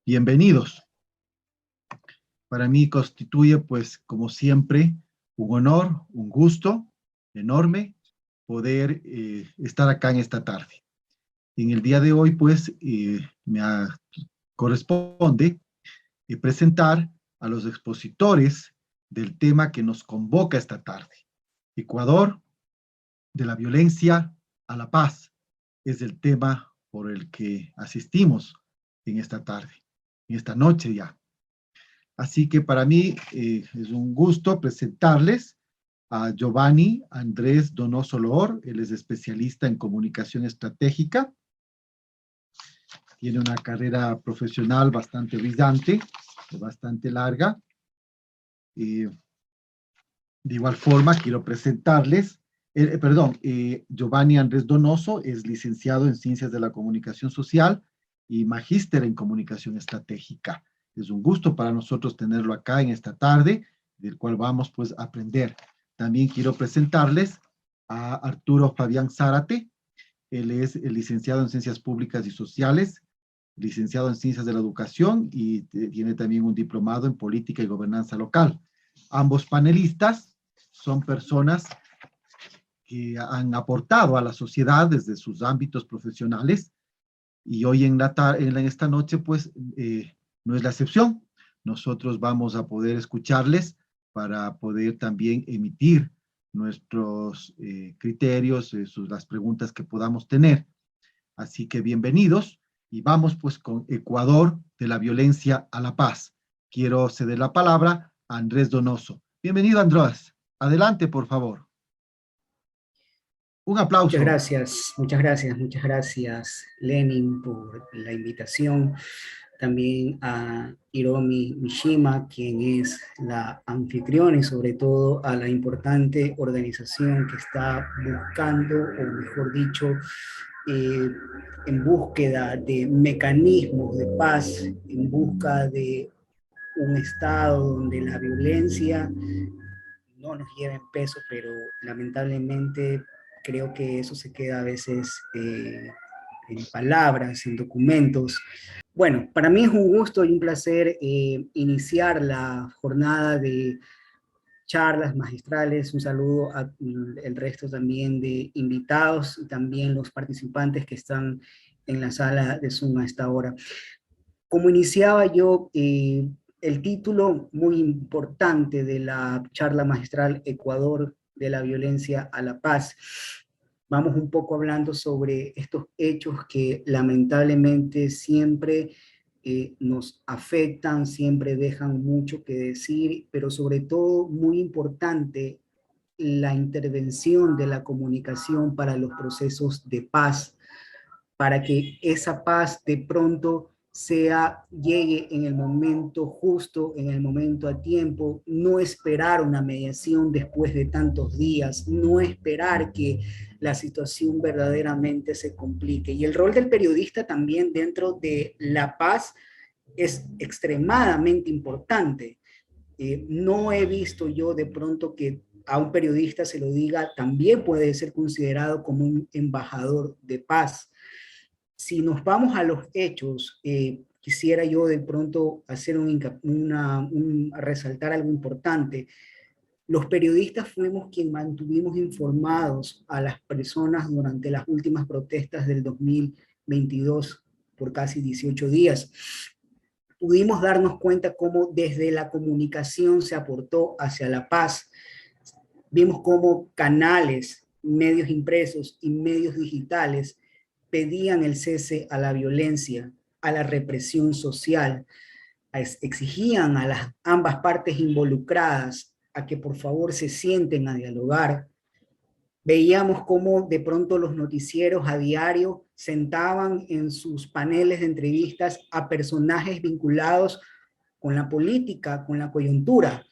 Bienvenidos. Para mí constituye, pues, como siempre, un honor, un gusto enorme poder estar acá en esta tarde. En el día de hoy, pues, corresponde presentar a los expositores del tema que nos convoca esta tarde. Ecuador, de la violencia a la paz, es el tema por el que asistimos en esta tarde, en esta noche ya. Así que para mí es un gusto presentarles a Giovanni Andrés Donoso Loor. Él es especialista en comunicación estratégica. Tiene una carrera profesional bastante brillante, bastante larga. De igual forma, quiero presentarles, Giovanni Andrés Donoso es licenciado en Ciencias de la Comunicación Social y magíster en Comunicación Estratégica. Es un gusto para nosotros tenerlo acá en esta tarde, del cual vamos pues a aprender. También quiero presentarles a Arturo Fabián Zárate. Él es el licenciado en Ciencias Públicas y Sociales, licenciado en Ciencias de la Educación y tiene también un diplomado en Política y Gobernanza Local. Ambos panelistas son personas que han aportado a la sociedad desde sus ámbitos profesionales y hoy en esta noche pues no es la excepción. Nosotros vamos a poder escucharles para poder también emitir nuestros criterios, las preguntas que podamos tener. Así que bienvenidos y vamos pues con Ecuador, de la violencia a la paz. Quiero ceder la palabra a Andrés Donoso. Bienvenido, Andrés. Adelante, por favor. Un aplauso. Muchas gracias, Lenin, por la invitación. También a Hiromi Mishima, quien es la anfitriona, y sobre todo a la importante organización que está buscando, o mejor dicho, en búsqueda de mecanismos de paz, en busca de un estado donde la violencia no nos lleva en peso, pero lamentablemente creo que eso se queda a veces en palabras, en documentos. Bueno, para mí es un gusto y un placer iniciar la jornada de charlas magistrales. Un saludo al resto también de invitados y también los participantes que están en la sala de Zoom a esta hora. Como iniciaba yo, el título muy importante de la charla magistral Ecuador, de la violencia a la paz. Vamos un poco hablando sobre estos hechos que lamentablemente siempre nos afectan, siempre dejan mucho que decir, pero sobre todo muy importante la intervención de la comunicación para los procesos de paz, para que esa paz de pronto llegue en el momento justo, en el momento a tiempo, no esperar una mediación después de tantos días, no esperar que la situación verdaderamente se complique. Y el rol del periodista también dentro de la paz es extremadamente importante. No he visto yo de pronto que a un periodista se lo diga, también puede ser considerado como un embajador de paz. Si nos vamos a los hechos, quisiera yo de pronto hacer resaltar algo importante. Los periodistas fuimos quienes mantuvimos informados a las personas durante las últimas protestas del 2022 por casi 18 días. Pudimos darnos cuenta cómo desde la comunicación se aportó hacia la paz. Vimos cómo canales, medios impresos y medios digitales pedían el cese a la violencia, a la represión social, exigían a ambas partes involucradas a que por favor se sienten a dialogar. Veíamos cómo de pronto los noticieros a diario sentaban en sus paneles de entrevistas a personajes vinculados con la política, con la coyuntura,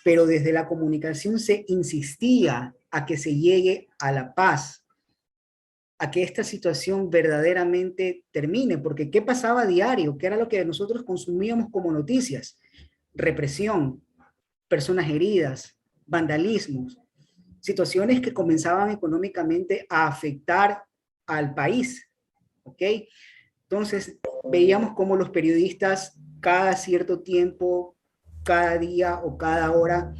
pero desde la comunicación se insistía a que se llegue a la paz, a que esta situación verdaderamente termine, porque ¿qué pasaba a diario? ¿Qué era lo que nosotros consumíamos como noticias? Represión, personas heridas, vandalismos, situaciones que comenzaban económicamente a afectar al país, ¿ok? Entonces, veíamos cómo los periodistas cada cierto tiempo, cada día o cada hora,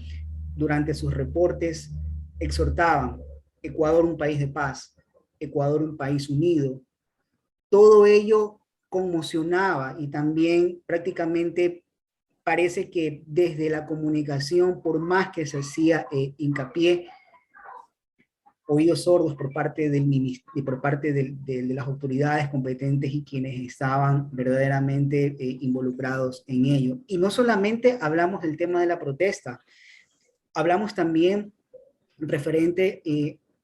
durante sus reportes, exhortaban: Ecuador un país de paz, Ecuador un país unido. Todo ello conmocionaba y también prácticamente parece que desde la comunicación, por más que se hacía hincapié, oídos sordos por parte de las autoridades competentes y quienes estaban verdaderamente involucrados en ello. Y no solamente hablamos del tema de la protesta, hablamos también referente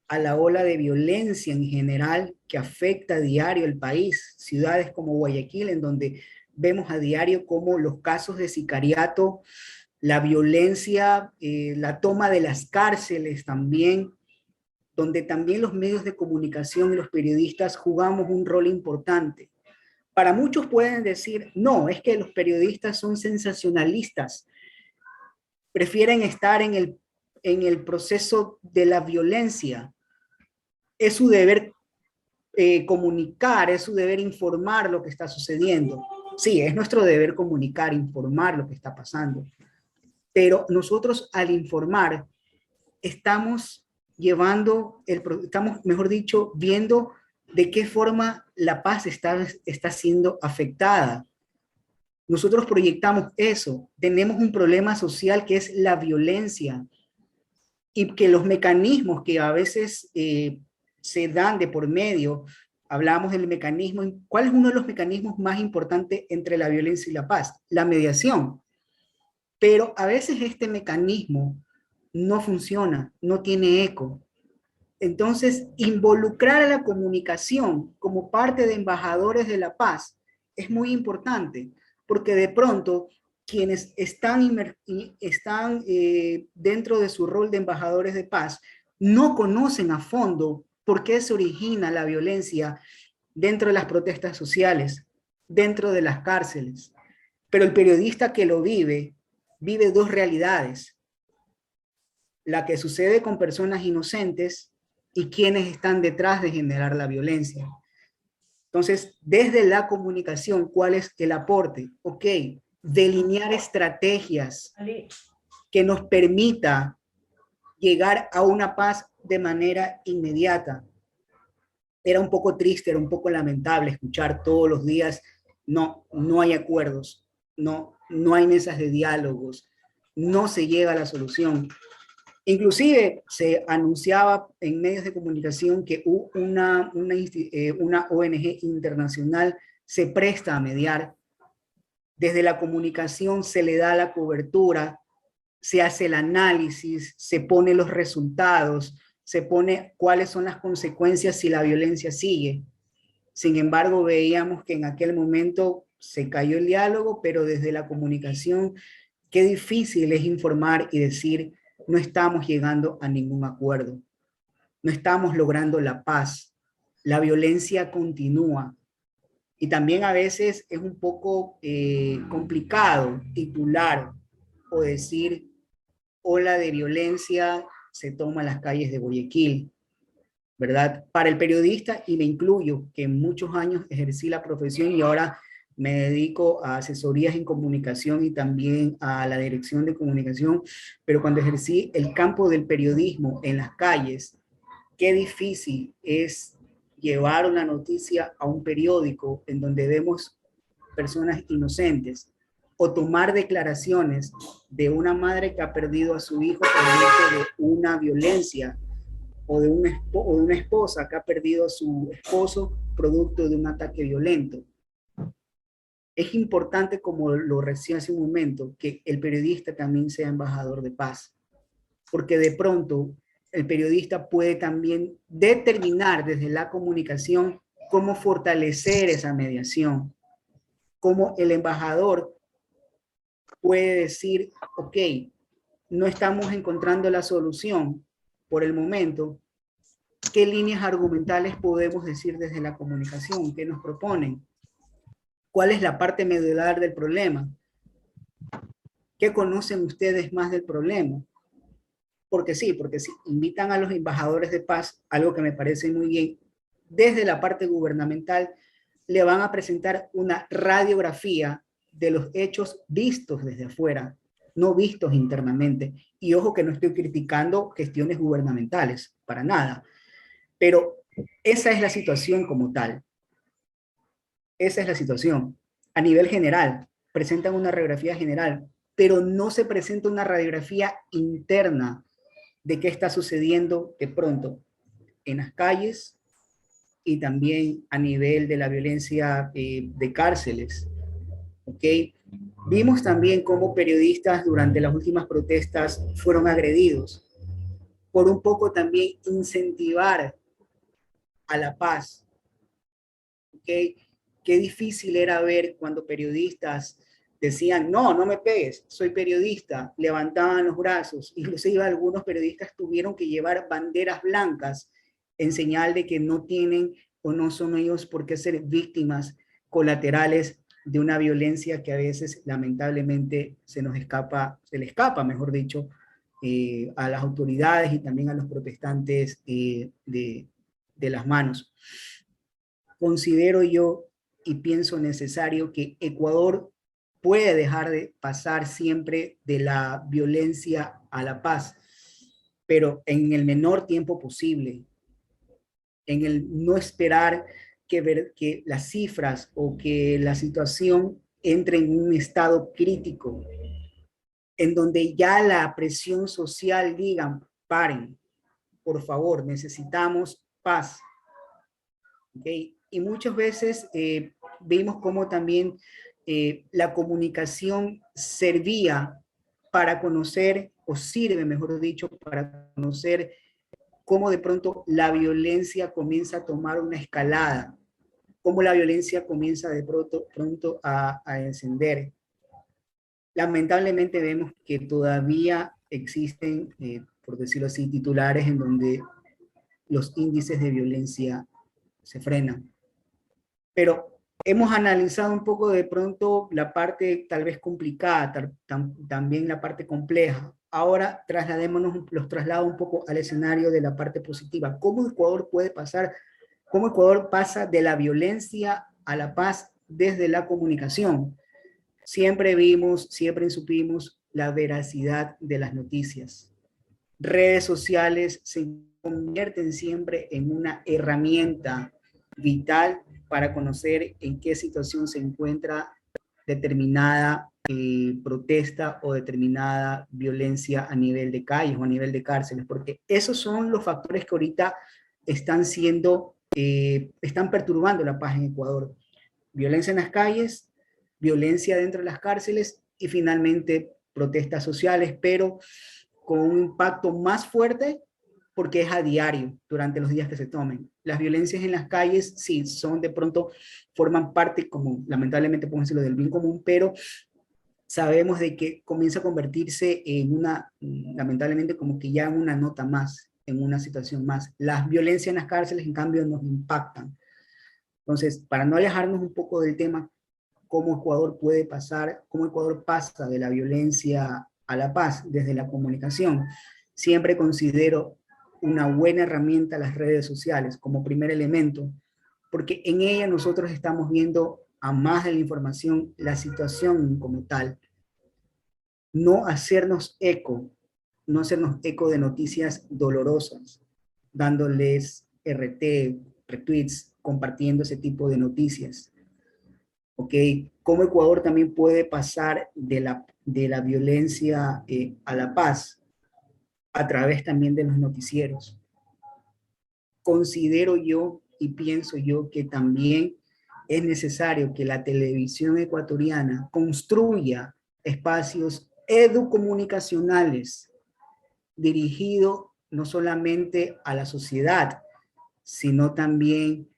a la ola de violencia en general que afecta a diario el país, ciudades como Guayaquil, en donde vemos a diario cómo los casos de sicariato, la violencia, la toma de las cárceles también, donde también los medios de comunicación y los periodistas jugamos un rol importante. Para muchos pueden decir: no, es que los periodistas son sensacionalistas, prefieren estar en el proceso de la violencia. Es su deber comunicar, es su deber informar lo que está sucediendo. Sí, es nuestro deber comunicar, informar lo que está pasando. Pero nosotros al informar estamos mejor dicho, viendo de qué forma la paz está siendo afectada. Nosotros proyectamos eso. Tenemos un problema social que es la violencia y que los mecanismos que a veces se dan de por medio, hablamos del mecanismo. ¿Cuál es uno de los mecanismos más importantes entre la violencia y la paz? La mediación. Pero a veces este mecanismo no funciona, no tiene eco. Entonces, involucrar a la comunicación como parte de embajadores de la paz es muy importante, porque de pronto quienes están dentro de su rol de embajadores de paz no conocen a fondo por qué se origina la violencia dentro de las protestas sociales, dentro de las cárceles. Pero el periodista que lo vive dos realidades: la que sucede con personas inocentes y quienes están detrás de generar la violencia. Entonces, desde la comunicación, ¿cuál es el aporte? Ok, delinear estrategias que nos permita llegar a una paz de manera inmediata. Era un poco triste, era un poco lamentable escuchar todos los días: no hay acuerdos, no hay mesas de diálogos, no se llega a la solución. Inclusive se anunciaba en medios de comunicación que una ONG internacional se presta a mediar. Desde la comunicación se le da la cobertura, se hace el análisis, se pone los resultados, se pone cuáles son las consecuencias si la violencia sigue. Sin embargo, veíamos que en aquel momento se cayó el diálogo, pero desde la comunicación, qué difícil es informar y decir: no estamos llegando a ningún acuerdo, no estamos logrando la paz, la violencia continúa. Y también a veces es un poco complicado titular o decir: ola de violencia se toma las calles de Guayaquil, ¿verdad? Para el periodista, y me incluyo, que en muchos años ejercí la profesión y ahora me dedico a asesorías en comunicación y también a la dirección de comunicación, pero cuando ejercí el campo del periodismo en las calles, qué difícil es llevar una noticia a un periódico en donde vemos personas inocentes, o tomar declaraciones de una madre que ha perdido a su hijo producto de una violencia, o de una esposa que ha perdido a su esposo producto de un ataque violento. Es importante, como lo decía hace un momento, que el periodista también sea embajador de paz, porque de pronto el periodista puede también determinar desde la comunicación cómo fortalecer esa mediación, cómo el embajador puede decir: ok, no estamos encontrando la solución por el momento, ¿qué líneas argumentales podemos decir desde la comunicación? ¿Qué nos proponen? ¿Cuál es la parte medular del problema? ¿Qué conocen ustedes más del problema? Porque sí, porque si invitan a los embajadores de paz, algo que me parece muy bien, desde la parte gubernamental, le van a presentar una radiografía de los hechos vistos desde afuera, no vistos internamente. Y ojo que no estoy criticando gestiones gubernamentales, para nada. Pero esa es la situación como tal. Esa es la situación. A nivel general, presentan una radiografía general, pero no se presenta una radiografía interna de qué está sucediendo de pronto en las calles y también a nivel de la violencia de cárceles. ¿Ok? Vimos también cómo periodistas durante las últimas protestas fueron agredidos por un poco también incentivar a la paz. ¿Ok? Qué difícil era ver cuando periodistas decían, no, no me pegues, soy periodista, levantaban los brazos, inclusive algunos periodistas tuvieron que llevar banderas blancas en señal de que no tienen o no son ellos por qué ser víctimas colaterales de una violencia que a veces lamentablemente se le escapa, mejor dicho, a las autoridades y también a los protestantes de las manos. Considero yo y pienso necesario que Ecuador puede dejar de pasar siempre de la violencia a la paz, pero en el menor tiempo posible, en el no esperar que las cifras o que la situación entre en un estado crítico, en donde ya la presión social digan, paren, por favor, necesitamos paz. ¿Okay? Y muchas veces vimos cómo también la comunicación servía para conocer, o sirve, mejor dicho, para conocer cómo de pronto la violencia comienza a tomar una escalada, cómo la violencia comienza de pronto a encender. Lamentablemente vemos que todavía existen, por decirlo así, titulares en donde los índices de violencia se frenan. Pero hemos analizado un poco de pronto la parte tal vez complicada, también la parte compleja. Ahora los traslado un poco al escenario de la parte positiva. ¿Cómo Ecuador puede pasar, cómo Ecuador pasa de la violencia a la paz desde la comunicación? Siempre vimos, siempre supimos la veracidad de las noticias. Redes sociales se convierten siempre en una herramienta vital para conocer en qué situación se encuentra determinada protesta o determinada violencia a nivel de calles o a nivel de cárceles, porque esos son los factores que ahorita están perturbando la paz en Ecuador. Violencia en las calles, violencia dentro de las cárceles y finalmente protestas sociales, pero con un impacto más fuerte porque es a diario, durante los días que se tomen. Las violencias en las calles, sí, son de pronto, forman parte, como lamentablemente podemos decirlo, del bien común, pero sabemos de que comienza a convertirse en una, lamentablemente, como que ya en una nota más, en una situación más. Las violencias en las cárceles, en cambio, nos impactan. Entonces, para no alejarnos un poco del tema, cómo Ecuador puede pasar, cómo Ecuador pasa de la violencia a la paz desde la comunicación, siempre considero una buena herramienta las redes sociales como primer elemento, porque en ella nosotros estamos viendo a más de la información la situación como tal, no hacernos eco, no hacernos eco de noticias dolorosas, dándoles RT, retweets, compartiendo ese tipo de noticias. ¿Ok? Cómo Ecuador también puede pasar de la violencia a la paz a través también de los noticieros. Considero yo y pienso yo que también es necesario que la televisión ecuatoriana construya espacios educomunicacionales dirigidos no solamente a la sociedad, sino también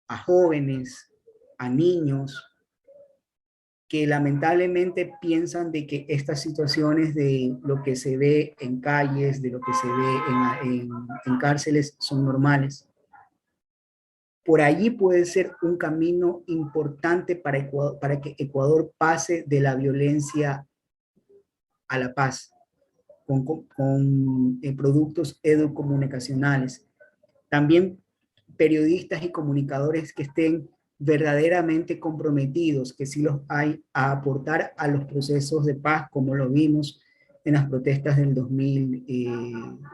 a jóvenes, a niños, que lamentablemente piensan de que estas situaciones de lo que se ve en calles, de lo que se ve en cárceles son normales. Por allí puede ser un camino importante para, Ecuador, para que Ecuador pase de la violencia a la paz, con productos educomunicacionales. También periodistas y comunicadores que estén verdaderamente comprometidos, que sí los hay, a aportar a los procesos de paz, como lo vimos en las protestas del 2000,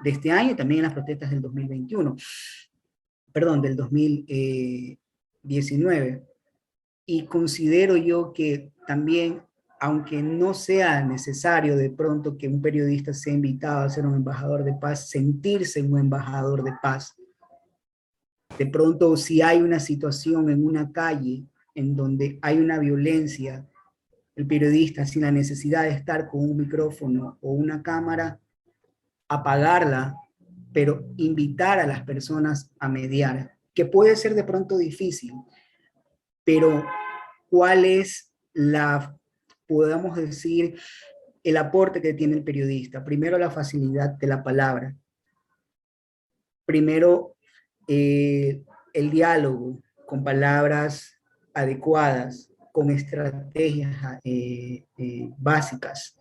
de este año, y también en las protestas del 2021, perdón, del 2019. Y considero yo que también, aunque no sea necesario de pronto que un periodista sea invitado a ser un embajador de paz, sentirse un embajador de paz. De pronto, si hay una situación en una calle en donde hay una violencia, el periodista, sin la necesidad de estar con un micrófono o una cámara, apagarla, pero invitar a las personas a mediar, que puede ser de pronto difícil, pero ¿cuál es podemos decir, el aporte que tiene el periodista? Primero, la facilidad de la palabra. Primero, el diálogo con palabras adecuadas, con estrategias básicas.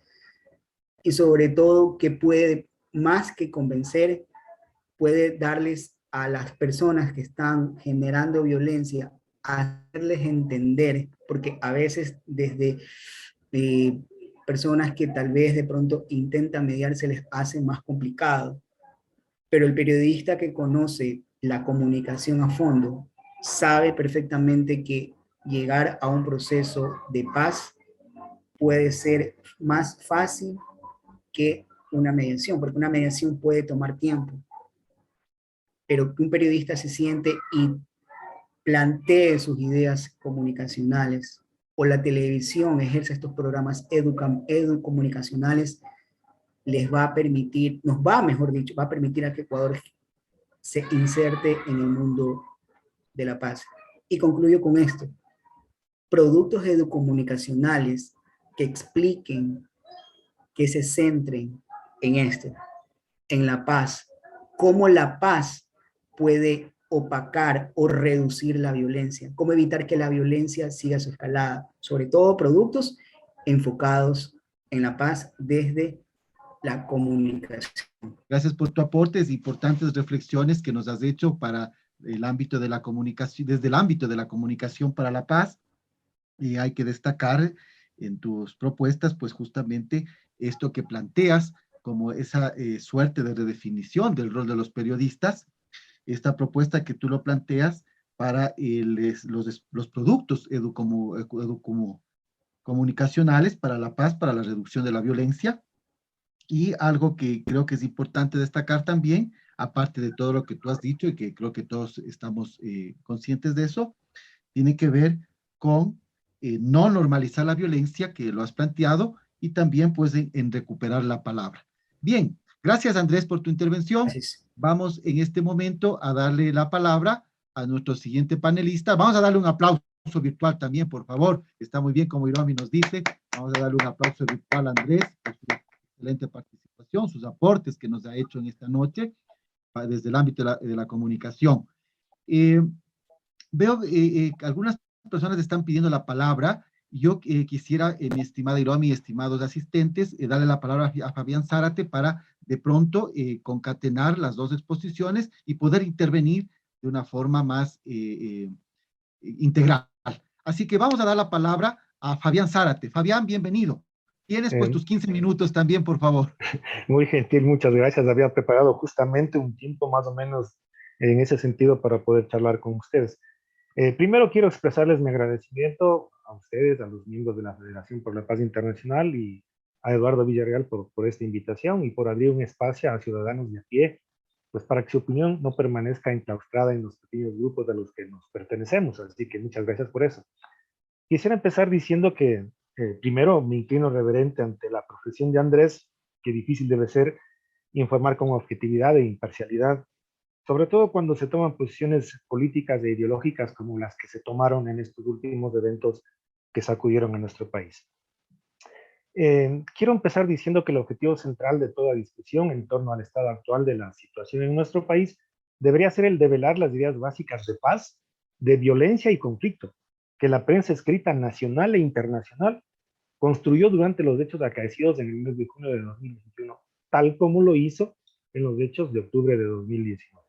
Y sobre todo, que puede, más que convencer, puede darles a las personas que están generando violencia, hacerles entender, porque a veces desde personas que tal vez de pronto intentan mediar se les hace más complicado, pero el periodista que conoce la comunicación a fondo sabe perfectamente que llegar a un proceso de paz puede ser más fácil que una mediación, porque una mediación puede tomar tiempo, pero que un periodista se siente y plantee sus ideas comunicacionales, o la televisión ejerce estos programas educomunicacionales, les va a permitir, nos va, mejor dicho, va a permitir a que Ecuador se inserte en el mundo de la paz. Y concluyo con esto: productos educomunicacionales que expliquen, que se centren en esto, en la paz, cómo la paz puede opacar o reducir la violencia, cómo evitar que la violencia siga su escalada, sobre todo productos enfocados en la paz desde la comunicación. Gracias por tu aporte, es importantes reflexiones que nos has hecho para el ámbito de la comunicación, desde el ámbito de la comunicación para la paz. Y hay que destacar en tus propuestas, pues justamente esto que planteas como esa suerte de redefinición del rol de los periodistas, esta propuesta que tú lo planteas para los productos comunicacionales para la paz, para la reducción de la violencia. Y algo que creo que es importante destacar también, aparte de todo lo que tú has dicho y que creo que todos estamos conscientes de eso, tiene que ver con no normalizar la violencia, que lo has planteado, y también pues en recuperar la palabra. Bien, gracias Andrés por tu intervención. Gracias. Vamos en este momento a darle la palabra a nuestro siguiente panelista. Vamos a darle un aplauso virtual también, por favor. Está muy bien, como Hiromi nos dice. Vamos a darle un aplauso virtual a Andrés por su excelente participación, sus aportes que nos ha hecho en esta noche desde el ámbito de la comunicación. Veo algunas personas están pidiendo la palabra. Yo quisiera, mi estimada Hiromi y estimados asistentes, darle la palabra a Fabián Zárate para de pronto concatenar las dos exposiciones y poder intervenir de una forma más integral. Así que vamos a dar la palabra a Fabián Zárate. Fabián, bienvenido. Tienes pues tus 15 minutos también, por favor. Muy gentil, muchas gracias. Había preparado justamente un tiempo más o menos en ese sentido para poder charlar con ustedes. Primero quiero expresarles mi agradecimiento a ustedes, a los miembros de la Federación por la Paz Internacional y a Eduardo Villarreal por esta invitación y por abrir un espacio a ciudadanos de a pie, pues para que su opinión no permanezca enclaustrada en los pequeños grupos a los que nos pertenecemos. Así que muchas gracias por eso. Quisiera empezar diciendo que primero me inclino reverente ante la profesión de Andrés, que difícil debe ser informar con objetividad e imparcialidad, sobre todo cuando se toman posiciones políticas e ideológicas como las que se tomaron en estos últimos eventos que sacudieron a nuestro país. Quiero empezar diciendo que el objetivo central de toda discusión en torno al estado actual de la situación en nuestro país debería ser el develar las ideas básicas de paz, de violencia y conflicto, que la prensa escrita nacional e internacional construyó durante los hechos acaecidos en el mes de junio de 2021, tal como lo hizo en los hechos de octubre de 2019.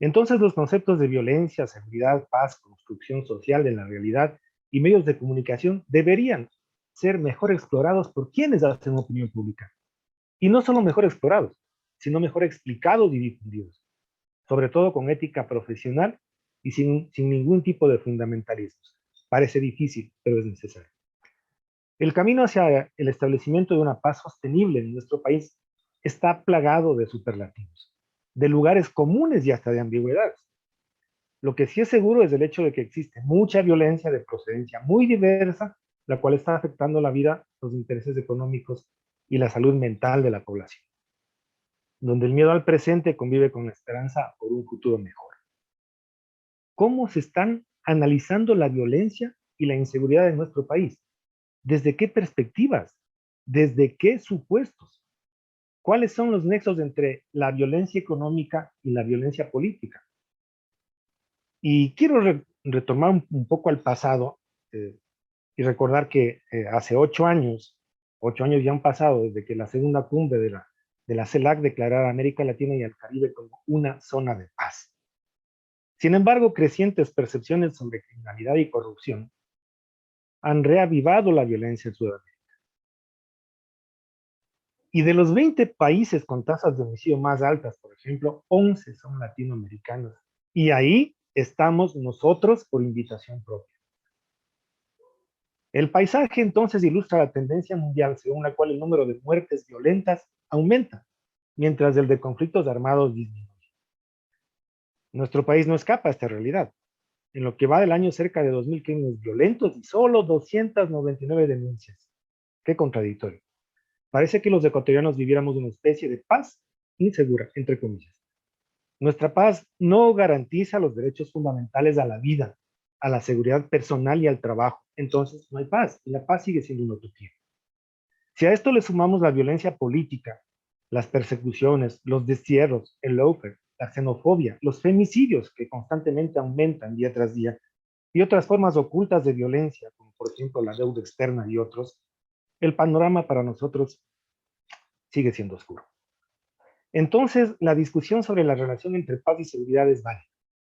Entonces los conceptos de violencia, seguridad, paz, construcción social de la realidad y medios de comunicación deberían ser mejor explorados por quienes hacen opinión pública. Y no solo mejor explorados, sino mejor explicados y difundidos, sobre todo con ética profesional y sin ningún tipo de fundamentalismos. Parece difícil, pero es necesario. El camino hacia el establecimiento de una paz sostenible en nuestro país está plagado de superlativos, de lugares comunes y hasta de ambigüedades. Lo que sí es seguro es el hecho de que existe mucha violencia de procedencia muy diversa, la cual está afectando la vida, los intereses económicos y la salud mental de la población, donde el miedo al presente convive con la esperanza por un futuro mejor. ¿Cómo se están analizando la violencia y la inseguridad en nuestro país? ¿Desde qué perspectivas? ¿Desde qué supuestos? ¿Cuáles son los nexos entre la violencia económica y la violencia política? Y quiero retomar un poco al pasado y recordar que hace 8 años ya han pasado desde que la segunda cumbre de la CELAC declarara a América Latina y al Caribe como una zona de paz. Sin embargo, crecientes percepciones sobre criminalidad y corrupción han reavivado la violencia en Sudamérica. Y de los 20 países con tasas de homicidio más altas, por ejemplo, 11 son latinoamericanos. Y ahí estamos nosotros por invitación propia. El paisaje entonces ilustra la tendencia mundial según la cual el número de muertes violentas aumenta, mientras el de conflictos armados disminuye. Nuestro país no escapa a esta realidad. En lo que va del año, cerca de 2.000 crímenes violentos y solo 299 denuncias. Qué contradictorio. Parece que los ecuatorianos viviéramos una especie de paz insegura, entre comillas. Nuestra paz no garantiza los derechos fundamentales a la vida, a la seguridad personal y al trabajo. Entonces no hay paz, y la paz sigue siendo una utopía. Si a esto le sumamos la violencia política, las persecuciones, los destierros, el lawfare, la xenofobia, los femicidios que constantemente aumentan día tras día, y otras formas ocultas de violencia, como por ejemplo la deuda externa y otros, el panorama para nosotros sigue siendo oscuro. Entonces, la discusión sobre la relación entre paz y seguridad es válida,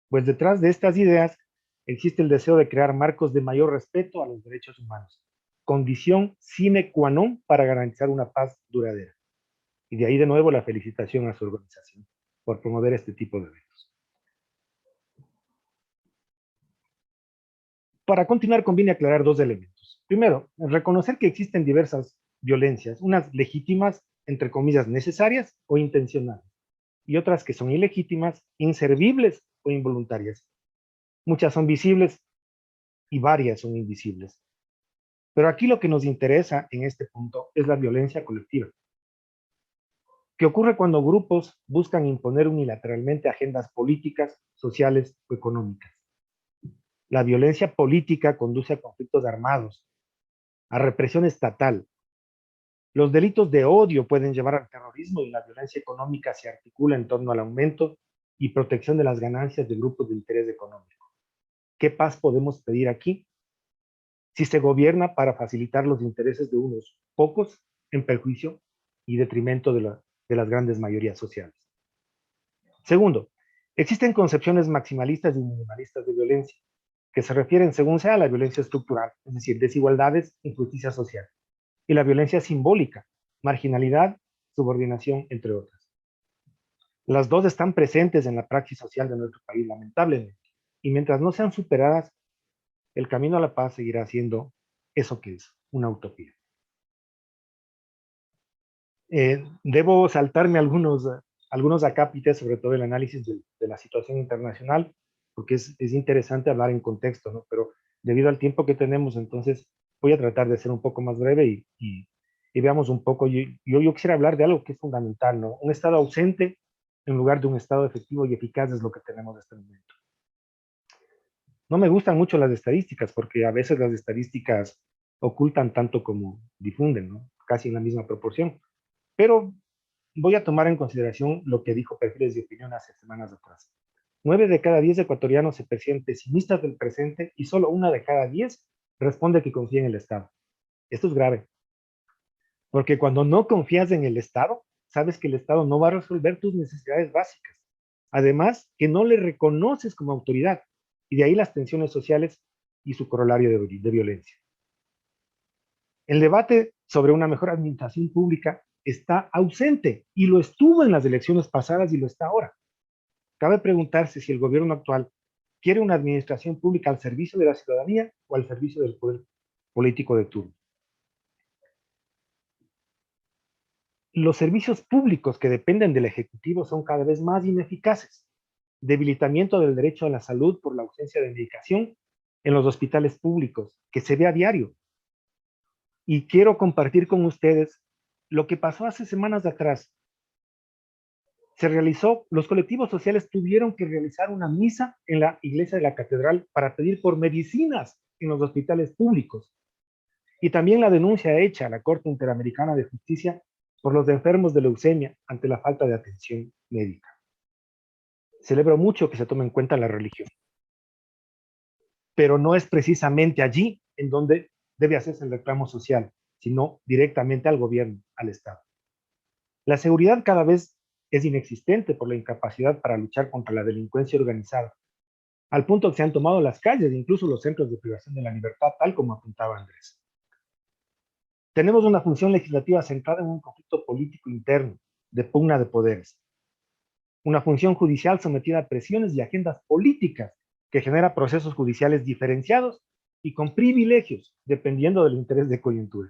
pues detrás de estas ideas existe el deseo de crear marcos de mayor respeto a los derechos humanos, condición sine qua non para garantizar una paz duradera. Y de ahí de nuevo la felicitación a su organización por promover este tipo de eventos. Para continuar, conviene aclarar dos elementos. Primero, reconocer que existen diversas violencias, unas legítimas, entre comillas, necesarias o intencionales, y otras que son ilegítimas, inservibles o involuntarias. Muchas son visibles y varias son invisibles. Pero aquí lo que nos interesa en este punto es la violencia colectiva, que ocurre cuando grupos buscan imponer unilateralmente agendas políticas, sociales o económicas. La violencia política conduce a conflictos armados, a represión estatal. Los delitos de odio pueden llevar al terrorismo y la violencia económica se articula en torno al aumento y protección de las ganancias de grupos de interés económico. ¿Qué paz podemos pedir aquí? Si se gobierna para facilitar los intereses de unos pocos en perjuicio y detrimento de las grandes mayorías sociales. Segundo, existen concepciones maximalistas y minimalistas de violencia, que se refieren, según sea, a la violencia estructural, es decir, desigualdades, injusticia social, y la violencia simbólica, marginalidad, subordinación, entre otras. Las dos están presentes en la praxis social de nuestro país, lamentablemente, y mientras no sean superadas, el camino a la paz seguirá siendo eso que es, una utopía. Debo saltarme algunos acápites, sobre todo el análisis de la situación internacional, porque es interesante hablar en contexto, ¿no? Pero debido al tiempo que tenemos, entonces voy a tratar de ser un poco más breve y veamos un poco. Yo quisiera hablar de algo que es fundamental, ¿no? Un Estado ausente en lugar de un Estado efectivo y eficaz es lo que tenemos en este momento. No me gustan mucho las estadísticas, porque a veces las estadísticas ocultan tanto como difunden, ¿no? Casi en la misma proporción. Pero voy a tomar en consideración lo que dijo Perfiles de Opinión hace semanas atrás. 9 de cada 10 ecuatorianos se perciben pesimistas del presente y solo 1 de cada 10 responde que confía en el Estado. Esto es grave, porque cuando no confías en el Estado, sabes que el Estado no va a resolver tus necesidades básicas. Además, que no le reconoces como autoridad, y de ahí las tensiones sociales y su corolario de violencia. El debate sobre una mejor administración pública está ausente, y lo estuvo en las elecciones pasadas y lo está ahora. Cabe preguntarse si el gobierno actual quiere una administración pública al servicio de la ciudadanía o al servicio del poder político de turno. Los servicios públicos que dependen del Ejecutivo son cada vez más ineficaces. Debilitamiento del derecho a la salud por la ausencia de medicación en los hospitales públicos, que se ve a diario. Y quiero compartir con ustedes lo que pasó hace semanas atrás. Los colectivos sociales tuvieron que realizar una misa en la iglesia de la catedral para pedir por medicinas en los hospitales públicos. Y también la denuncia hecha a la Corte Interamericana de Justicia por los enfermos de leucemia ante la falta de atención médica. Celebro mucho que se tome en cuenta la religión, pero no es precisamente allí en donde debe hacerse el reclamo social, sino directamente al gobierno, al Estado. La seguridad cada vez es inexistente por la incapacidad para luchar contra la delincuencia organizada, al punto que se han tomado las calles, incluso los centros de privación de la libertad, tal como apuntaba Andrés. Tenemos una función legislativa centrada en un conflicto político interno, de pugna de poderes. Una función judicial sometida a presiones y agendas políticas que genera procesos judiciales diferenciados y con privilegios, dependiendo del interés de coyuntura.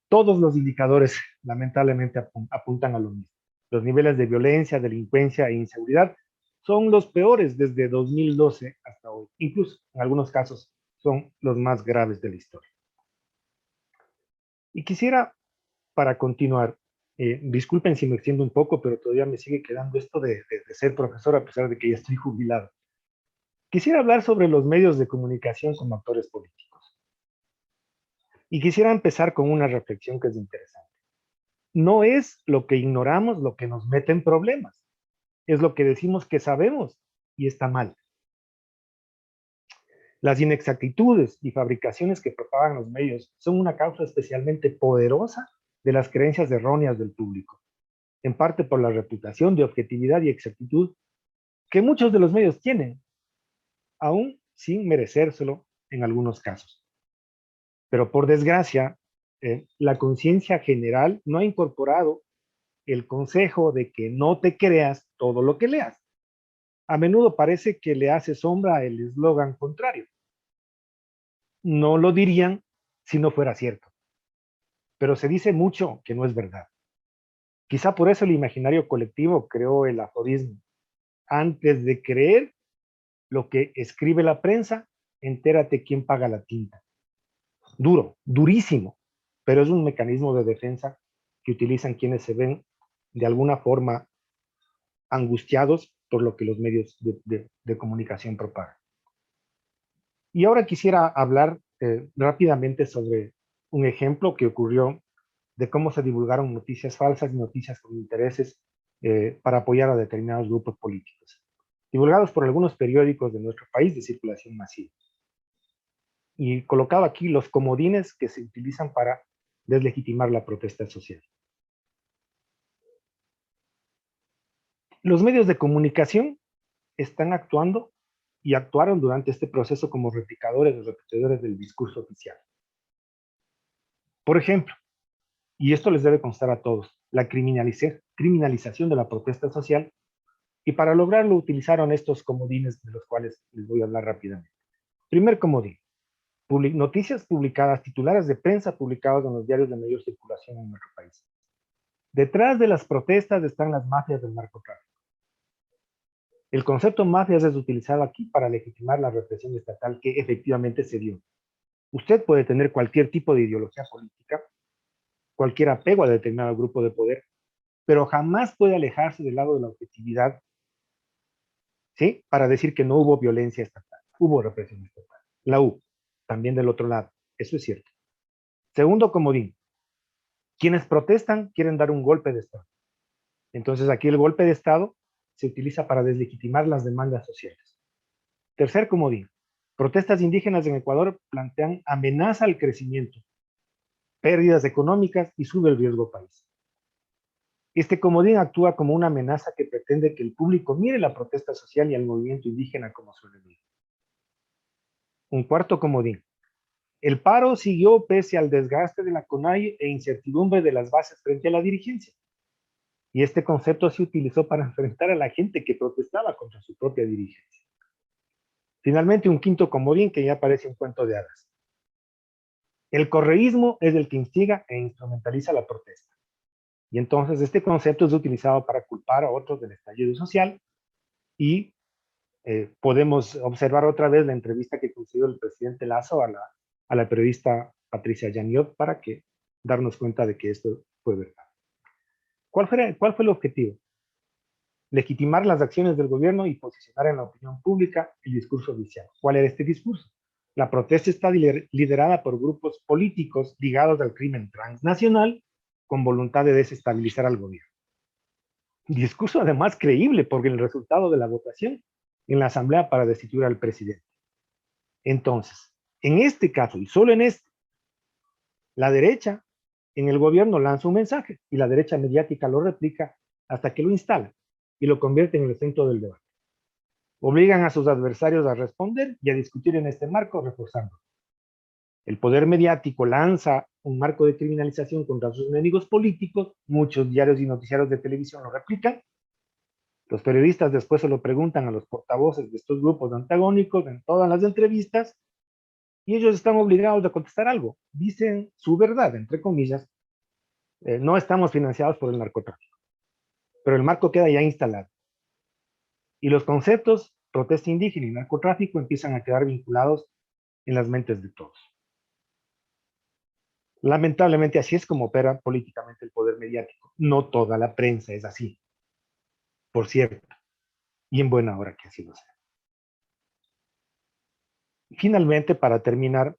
Todos los indicadores, lamentablemente, apuntan a lo mismo. Los niveles de violencia, delincuencia e inseguridad son los peores desde 2012 hasta hoy. Incluso, en algunos casos, son los más graves de la historia. Y quisiera, para continuar, disculpen si me extiendo un poco, pero todavía me sigue quedando esto de ser profesor, a pesar de que ya estoy jubilado. Quisiera hablar sobre los medios de comunicación como actores políticos. Y quisiera empezar con una reflexión que es interesante. No es lo que ignoramos lo que nos mete en problemas. Es lo que decimos que sabemos y está mal. Las inexactitudes y fabricaciones que propagan los medios son una causa especialmente poderosa de las creencias erróneas del público, en parte por la reputación de objetividad y exactitud que muchos de los medios tienen, aún sin merecérselo en algunos casos. Pero por desgracia, la conciencia general no ha incorporado el consejo de que no te creas todo lo que leas. A menudo parece que le hace sombra el eslogan contrario. No lo dirían si no fuera cierto. Pero se dice mucho que no es verdad. Quizá por eso el imaginario colectivo creó el aforismo: antes de creer lo que escribe la prensa, entérate quién paga la tinta. Duro, durísimo, pero es un mecanismo de defensa que utilizan quienes se ven de alguna forma angustiados por lo que los medios de comunicación propagan. Y ahora quisiera hablar rápidamente sobre un ejemplo que ocurrió de cómo se divulgaron noticias falsas y noticias con intereses para apoyar a determinados grupos políticos, divulgados por algunos periódicos de nuestro país de circulación masiva. Y colocaba aquí los comodines que se utilizan para deslegitimar la protesta social. Los medios de comunicación están actuando y actuaron durante este proceso como replicadores o repetidores del discurso oficial. Por ejemplo, y esto les debe constar a todos, la criminalización de la protesta social, y para lograrlo utilizaron estos comodines de los cuales les voy a hablar rápidamente. Primer comodín: noticias publicadas, titulares de prensa publicados en los diarios de mayor circulación en nuestro país. Detrás de las protestas están las mafias del narcotráfico. El concepto mafias es utilizado aquí para legitimar la represión estatal que efectivamente se dio. Usted puede tener cualquier tipo de ideología política, cualquier apego a determinado grupo de poder, pero jamás puede alejarse del lado de la objetividad, ¿sí?, para decir que no hubo violencia estatal, hubo represión estatal. La hubo, también del otro lado, eso es cierto. Segundo comodín: quienes protestan quieren dar un golpe de Estado. Entonces aquí el golpe de Estado se utiliza para deslegitimar las demandas sociales. Tercer comodín: protestas indígenas en Ecuador plantean amenaza al crecimiento, pérdidas económicas y sube el riesgo país. Este comodín actúa como una amenaza que pretende que el público mire la protesta social y al movimiento indígena como su enemigo. Un cuarto comodín. El paro siguió pese al desgaste de la CONAIE e incertidumbre de las bases frente a la dirigencia. Y este concepto se utilizó para enfrentar a la gente que protestaba contra su propia dirigencia. Finalmente, un quinto comodín que ya parece un cuento de hadas. El correísmo es el que instiga e instrumentaliza la protesta. Y entonces este concepto es utilizado para culpar a otros del estallido social y podemos observar otra vez la entrevista que concedió el presidente Lazo a la periodista Patricia Yaniot para darnos cuenta de que esto fue verdad. ¿Cuál fue el objetivo? Legitimar las acciones del gobierno y posicionar en la opinión pública el discurso oficial. ¿Cuál era este discurso? La protesta está liderada por grupos políticos ligados al crimen transnacional con voluntad de desestabilizar al gobierno. Discurso además creíble por el resultado de la votación en la Asamblea para destituir al presidente. Entonces, en este caso, y solo en este, la derecha en el gobierno lanza un mensaje y la derecha mediática lo replica hasta que lo instala y lo convierte en el centro del debate. Obligan a sus adversarios a responder y a discutir en este marco, reforzando. El poder mediático lanza un marco de criminalización contra sus enemigos políticos, muchos diarios y noticiarios de televisión lo replican. Los periodistas después se lo preguntan a los portavoces de estos grupos antagónicos en todas las entrevistas y ellos están obligados a contestar algo. Dicen su verdad, entre comillas, no estamos financiados por el narcotráfico, pero el marco queda ya instalado. Y los conceptos, protesta indígena y narcotráfico, empiezan a quedar vinculados en las mentes de todos. Lamentablemente así es como opera políticamente el poder mediático. No toda la prensa es así, por cierto, y en buena hora que así lo sea. Finalmente, para terminar,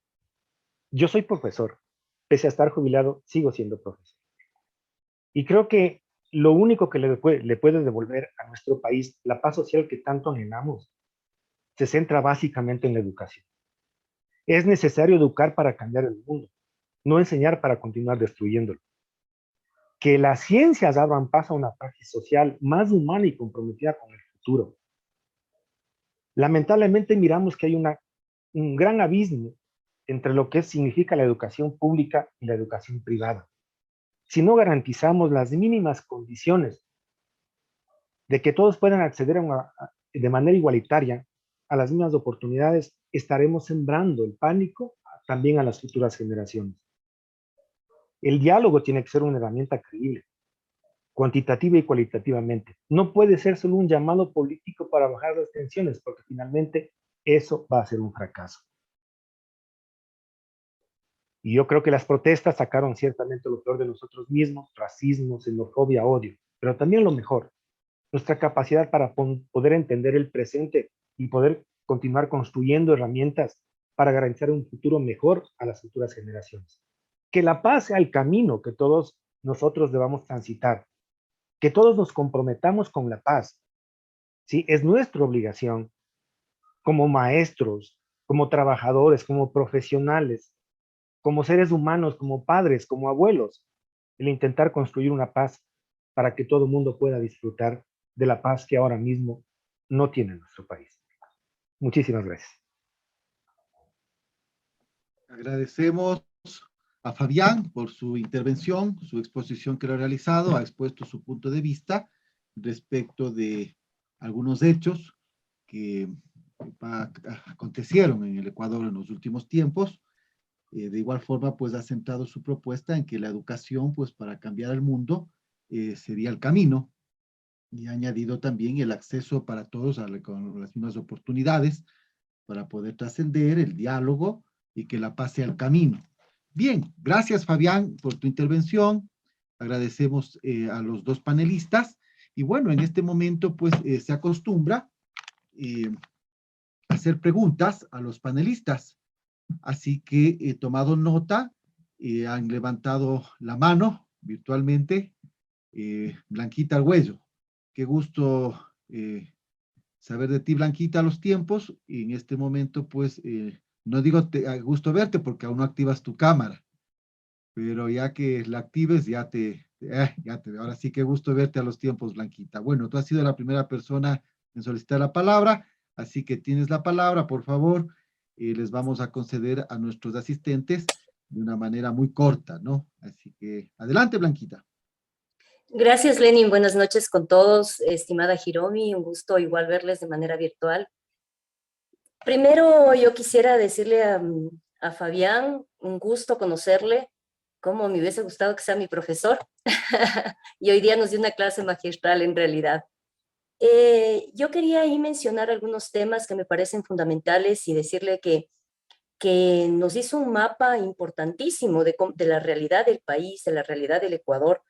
yo soy profesor. Pese a estar jubilado, sigo siendo profesor. Y creo que lo único que le puede devolver a nuestro país la paz social que tanto anhelamos se centra básicamente en la educación. Es necesario educar para cambiar el mundo, no enseñar para continuar destruyéndolo. Que las ciencias abran paso a una praxis social más humana y comprometida con el futuro. Lamentablemente miramos que hay un gran abismo entre lo que significa la educación pública y la educación privada. Si no garantizamos las mínimas condiciones de que todos puedan acceder de manera igualitaria a las mismas oportunidades, estaremos sembrando el pánico también a las futuras generaciones. El diálogo tiene que ser una herramienta creíble, cuantitativa y cualitativamente. No puede ser solo un llamado político para bajar las tensiones, porque finalmente eso va a ser un fracaso. Y yo creo que las protestas sacaron ciertamente lo peor de nosotros mismos, racismo, xenofobia, odio, pero también lo mejor, nuestra capacidad para poder entender el presente y poder continuar construyendo herramientas para garantizar un futuro mejor a las futuras generaciones. Que la paz sea el camino que todos nosotros debamos transitar, que todos nos comprometamos con la paz. ¿Sí? Es nuestra obligación como maestros, como trabajadores, como profesionales, como seres humanos, como padres, como abuelos, el intentar construir una paz para que todo el mundo pueda disfrutar de la paz que ahora mismo no tiene nuestro país. Muchísimas gracias. Agradecemos a Fabián por su intervención, su exposición que lo ha realizado, ha expuesto su punto de vista respecto de algunos hechos que acontecieron en el Ecuador en los últimos tiempos. De igual forma, pues ha centrado su propuesta en que la educación, pues para cambiar el mundo, sería el camino, y ha añadido también el acceso para todos con las mismas oportunidades para poder trascender, el diálogo y que la paz sea el camino. Bien, gracias Fabián por tu intervención, agradecemos a los dos panelistas, y bueno, en este momento pues se acostumbra hacer preguntas a los panelistas, así que he tomado nota, han levantado la mano virtualmente, Blanquita Arguello, qué gusto saber de ti, Blanquita, los tiempos, y en este momento pues no digo gusto verte porque aún no activas tu cámara, pero ya que la actives ya te Ya te veo. Ahora sí que gusto verte a los tiempos, Blanquita. Bueno, tú has sido la primera persona en solicitar la palabra, así que tienes la palabra, por favor. Les vamos a conceder a nuestros asistentes de una manera muy corta, ¿no? Así que adelante, Blanquita. Gracias, Lenin. Buenas noches con todos. Estimada Hiromi, un gusto igual verles de manera virtual. Primero, yo quisiera decirle a Fabián, un gusto conocerle, como me hubiese gustado que sea mi profesor. Y hoy día nos dio una clase magistral en realidad. Yo quería ahí mencionar algunos temas que me parecen fundamentales y decirle que nos hizo un mapa importantísimo de la realidad del país, de la realidad del Ecuador.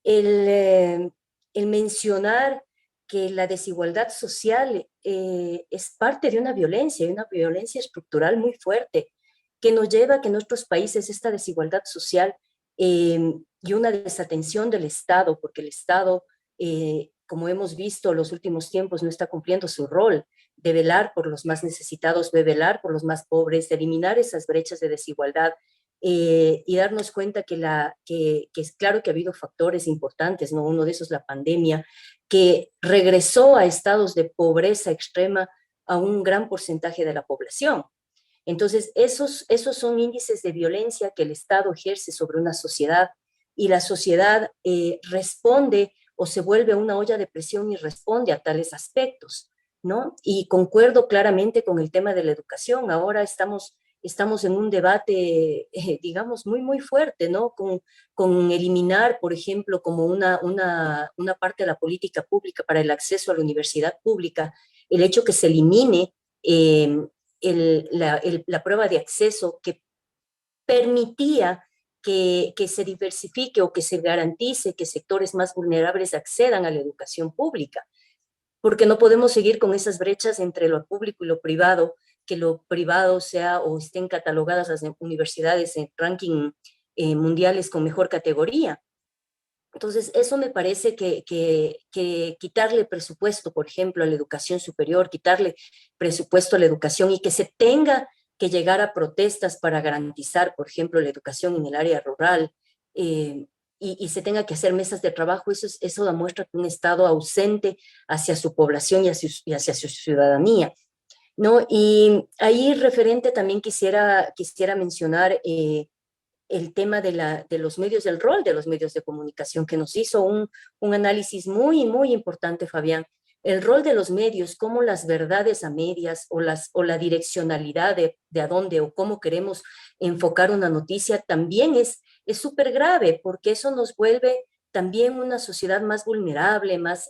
El mencionar que la desigualdad social es parte de una violencia estructural muy fuerte, que nos lleva a que en nuestros países esta desigualdad social y una desatención del Estado, porque el Estado, como hemos visto en los últimos tiempos, no está cumpliendo su rol de velar por los más necesitados, de velar por los más pobres, de eliminar esas brechas de desigualdad, y darnos cuenta que es claro que ha habido factores importantes, ¿no? Uno de esos la pandemia, que regresó a estados de pobreza extrema a un gran porcentaje de la población. Entonces, esos son índices de violencia que el Estado ejerce sobre una sociedad y la sociedad responde o se vuelve una olla de presión y responde a tales aspectos, ¿no? Y concuerdo claramente con el tema de la educación. Ahora estamos en un debate, digamos, muy fuerte, ¿no? Con eliminar, por ejemplo, como una parte de la política pública para el acceso a la universidad pública, el hecho que se elimine la prueba de acceso que permitía que se diversifique o que se garantice que sectores más vulnerables accedan a la educación pública, porque no podemos seguir con esas brechas entre lo público y lo privado, que lo privado sea o estén catalogadas las universidades en ranking mundiales con mejor categoría. Entonces, eso me parece que quitarle presupuesto, por ejemplo, a la educación superior, quitarle presupuesto a la educación y que se tenga que llegar a protestas para garantizar, por ejemplo, la educación en el área rural, y se tenga que hacer mesas de trabajo, eso demuestra que un Estado ausente hacia su población y hacia su ciudadanía, ¿no? Y ahí referente también quisiera mencionar el tema de los medios, del rol de los medios de comunicación, que nos hizo un análisis muy importante, Fabián. El rol de los medios, cómo las verdades a medias o la direccionalidad de a dónde o cómo queremos enfocar una noticia también es súper grave, porque eso nos vuelve también una sociedad más vulnerable, más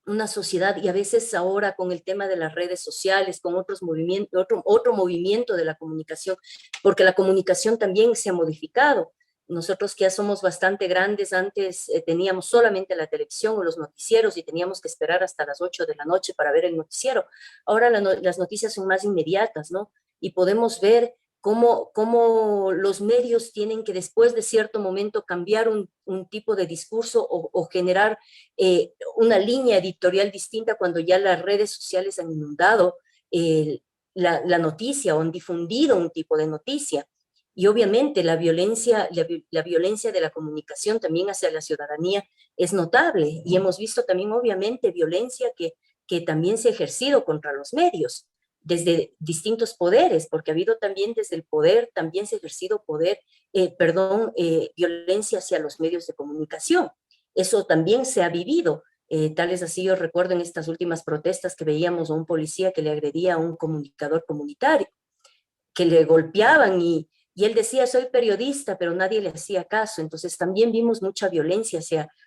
una sociedad, y a veces ahora con el tema de las redes sociales, con otros movimientos, otro movimiento de la comunicación, porque la comunicación también se ha modificado. Nosotros que ya somos bastante grandes, antes teníamos solamente la televisión o los noticieros y teníamos que esperar hasta las 8 de la noche para ver el noticiero. Ahora las noticias son más inmediatas, ¿no? Y podemos ver cómo los medios tienen que después de cierto momento cambiar un tipo de discurso o generar una línea editorial distinta cuando ya las redes sociales han inundado la noticia o han difundido un tipo de noticia. Y obviamente la violencia de la comunicación también hacia la ciudadanía es notable. Y hemos visto también obviamente violencia que también se ha ejercido contra los medios desde distintos poderes, porque ha habido también desde el poder, también se ha ejercido violencia hacia los medios de comunicación. Eso también se ha vivido. Tal es así, yo recuerdo en estas últimas protestas que veíamos a un policía que le agredía a un comunicador comunitario, que le golpeaban y él decía, soy periodista, pero nadie le hacía caso. Entonces también vimos mucha violencia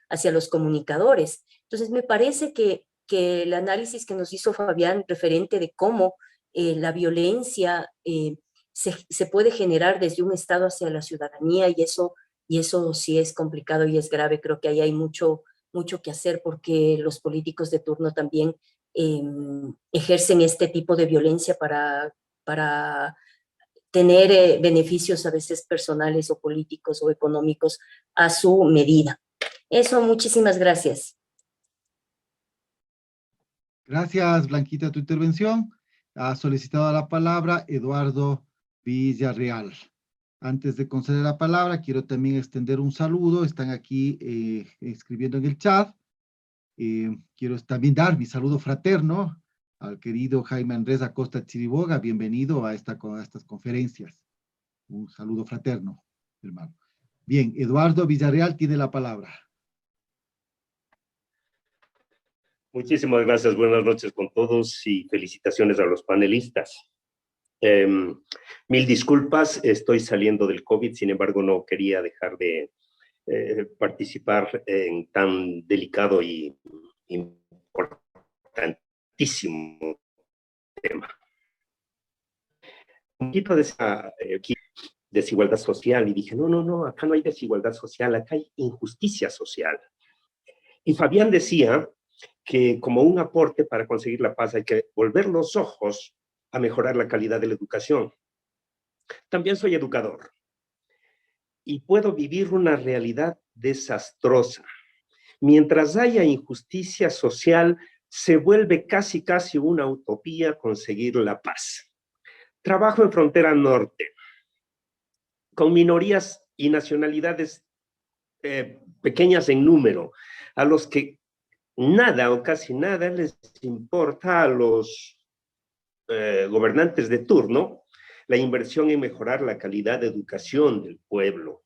hacia los comunicadores. Entonces me parece que el análisis que nos hizo Fabián referente de cómo la violencia se puede generar desde un Estado hacia la ciudadanía, y eso sí es complicado y es grave. Creo que ahí hay mucho que hacer, porque los políticos de turno también ejercen este tipo de violencia para tener beneficios a veces personales o políticos o económicos a su medida. Eso, muchísimas gracias. Gracias, Blanquita, tu intervención. Ha solicitado la palabra Eduardo Villarreal. Antes de conceder la palabra, quiero también extender un saludo. Están aquí escribiendo en el chat. Quiero también dar mi saludo fraterno al querido Jaime Andrés Acosta Chiriboga. Bienvenido a estas conferencias. Un saludo fraterno, hermano. Bien, Eduardo Villarreal tiene la palabra. Muchísimas gracias, buenas noches con todos y felicitaciones a los panelistas. Mil disculpas, estoy saliendo del COVID, sin embargo no quería dejar de participar en tan delicado y importantísimo tema. Un poquito de esa desigualdad social y dije, no, acá no hay desigualdad social, acá hay injusticia social. Y Fabián decía que como un aporte para conseguir la paz hay que volver los ojos a mejorar la calidad de la educación. También soy educador y puedo vivir una realidad desastrosa. Mientras haya injusticia social, se vuelve casi una utopía conseguir la paz. Trabajo en frontera norte, con minorías y nacionalidades pequeñas en número, a los que nada o casi nada les importa a los gobernantes de turno la inversión en mejorar la calidad de educación del pueblo.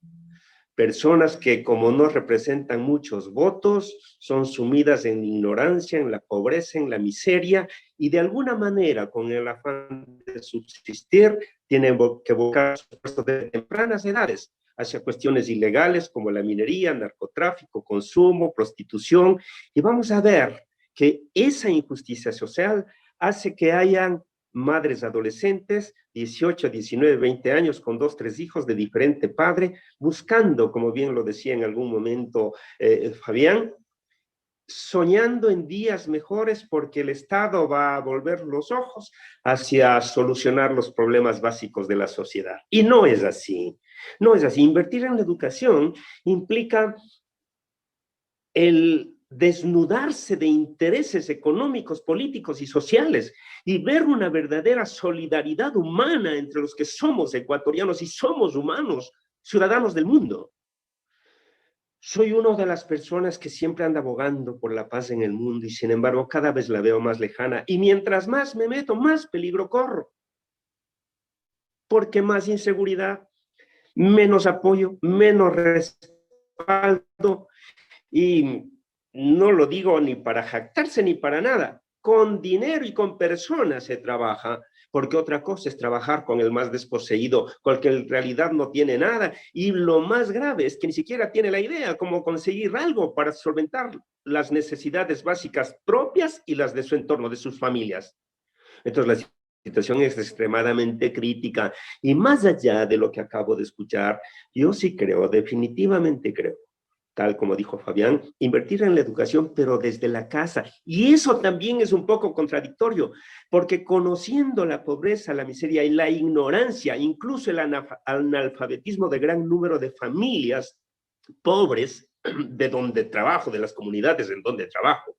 Personas que, como no representan muchos votos, son sumidas en ignorancia, en la pobreza, en la miseria, y de alguna manera, con el afán de subsistir, tienen que buscar su esfuerzo de tempranas edades hacia cuestiones ilegales como la minería, narcotráfico, consumo, prostitución, y vamos a ver que esa injusticia social hace que hayan madres adolescentes, 18, 19, 20 años, con 2, 3 hijos de diferente padre, buscando, como bien lo decía en algún momento Fabián, soñando en días mejores porque el Estado va a volver los ojos hacia solucionar los problemas básicos de la sociedad. Y no es así. No es así. Invertir en la educación implica el desnudarse de intereses económicos, políticos y sociales y ver una verdadera solidaridad humana entre los que somos ecuatorianos y somos humanos, ciudadanos del mundo. Soy una de las personas que siempre anda abogando por la paz en el mundo y sin embargo cada vez la veo más lejana y mientras más me meto, más peligro corro. Porque más inseguridad, menos apoyo, menos respaldo y no lo digo ni para jactarse ni para nada. Con dinero y con personas se trabaja, porque otra cosa es trabajar con el más desposeído, con el que en realidad no tiene nada. Y lo más grave es que ni siquiera tiene la idea cómo conseguir algo para solventar las necesidades básicas propias y las de su entorno, de sus familias. Entonces, la situación es extremadamente crítica. Y más allá de lo que acabo de escuchar, yo sí creo, definitivamente creo, tal como dijo Fabián, invertir en la educación, pero desde la casa. Y eso también es un poco contradictorio, porque conociendo la pobreza, la miseria y la ignorancia, incluso el analfabetismo de gran número de familias pobres, de donde trabajo, de las comunidades en donde trabajo,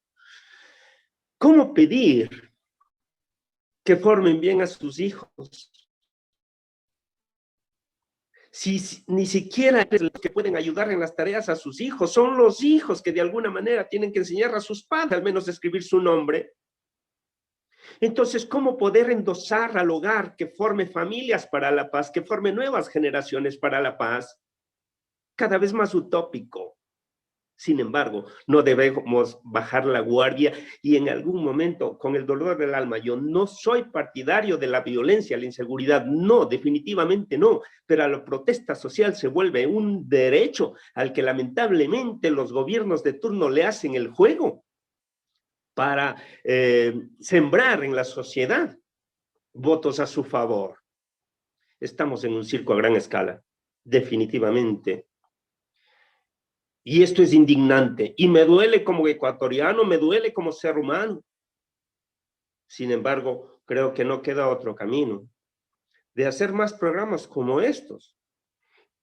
¿cómo pedir que formen bien a sus hijos? Si ni siquiera los que pueden ayudar en las tareas a sus hijos, son los hijos que de alguna manera tienen que enseñar a sus padres al menos a escribir su nombre. Entonces, ¿cómo poder endosar al hogar que forme familias para la paz, que forme nuevas generaciones para la paz? Cada vez más utópico. Sin embargo, no debemos bajar la guardia y en algún momento, con el dolor del alma, yo no soy partidario de la violencia, la inseguridad, no, definitivamente no, pero la protesta social se vuelve un derecho al que lamentablemente los gobiernos de turno le hacen el juego para sembrar en la sociedad votos a su favor. Estamos en un circo a gran escala, definitivamente. Y esto es indignante, y me duele como ecuatoriano, me duele como ser humano. Sin embargo, creo que no queda otro camino de hacer más programas como estos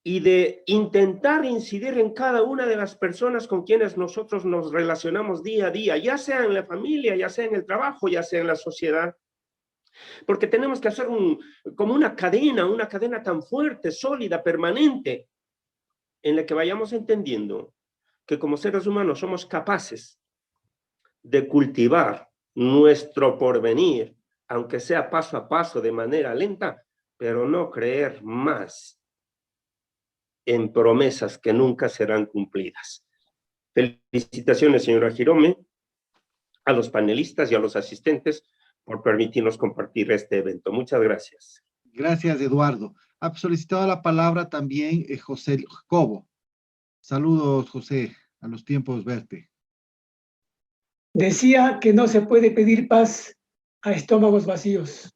y de intentar incidir en cada una de las personas con quienes nosotros nos relacionamos día a día, ya sea en la familia, ya sea en el trabajo, ya sea en la sociedad. Porque tenemos que hacer como una cadena tan fuerte, sólida, permanente, en la que vayamos entendiendo que como seres humanos somos capaces de cultivar nuestro porvenir, aunque sea paso a paso, de manera lenta, pero no creer más en promesas que nunca serán cumplidas. Felicitaciones, señora Girome, a los panelistas y a los asistentes por permitirnos compartir este evento. Muchas gracias. Gracias, Eduardo. Ha solicitado la palabra también José Cobo. Saludos, José, a los tiempos verte. Decía que no se puede pedir paz a estómagos vacíos.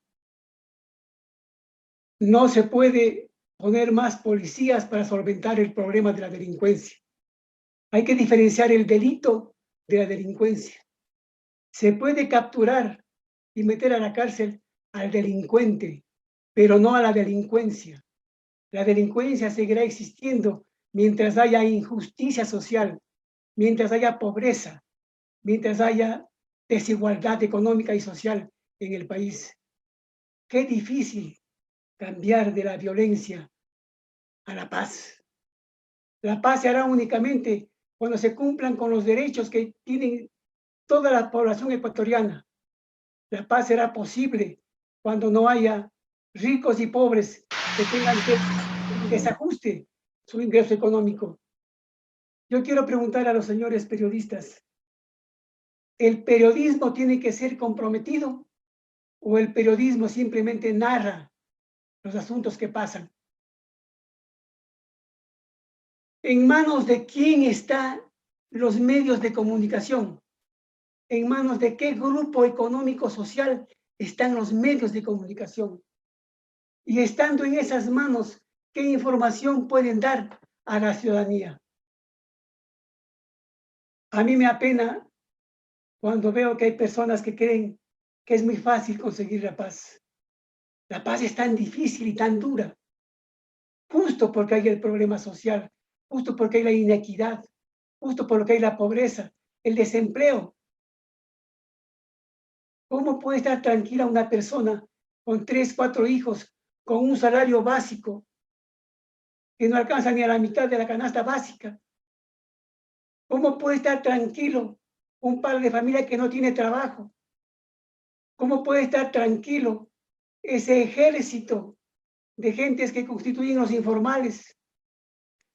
No se puede poner más policías para solventar el problema de la delincuencia. Hay que diferenciar el delito de la delincuencia. Se puede capturar y meter a la cárcel al delincuente, pero no a la delincuencia. La delincuencia seguirá existiendo mientras haya injusticia social, mientras haya pobreza, mientras haya desigualdad económica y social en el país. Qué difícil cambiar de la violencia a la paz. La paz se hará únicamente cuando se cumplan con los derechos que tienen toda la población ecuatoriana. La paz será posible cuando no haya ricos y pobres que tengan que desajuste su ingreso económico. Yo quiero preguntar a los señores periodistas, ¿el periodismo tiene que ser comprometido o el periodismo simplemente narra los asuntos que pasan? ¿En manos de quién están los medios de comunicación? ¿En manos de qué grupo económico social están los medios de comunicación? Y estando en esas manos, ¿qué información pueden dar a la ciudadanía? A mí me apena cuando veo que hay personas que creen que es muy fácil conseguir la paz. La paz es tan difícil y tan dura, justo porque hay el problema social, justo porque hay la inequidad, justo porque hay la pobreza, el desempleo. ¿Cómo puede estar tranquila una persona con 3, 4 hijos, con un salario básico que no alcanza ni a la mitad de la canasta básica? ¿Cómo puede estar tranquilo un padre de familia que no tiene trabajo? ¿Cómo puede estar tranquilo ese ejército de gentes que constituyen los informales?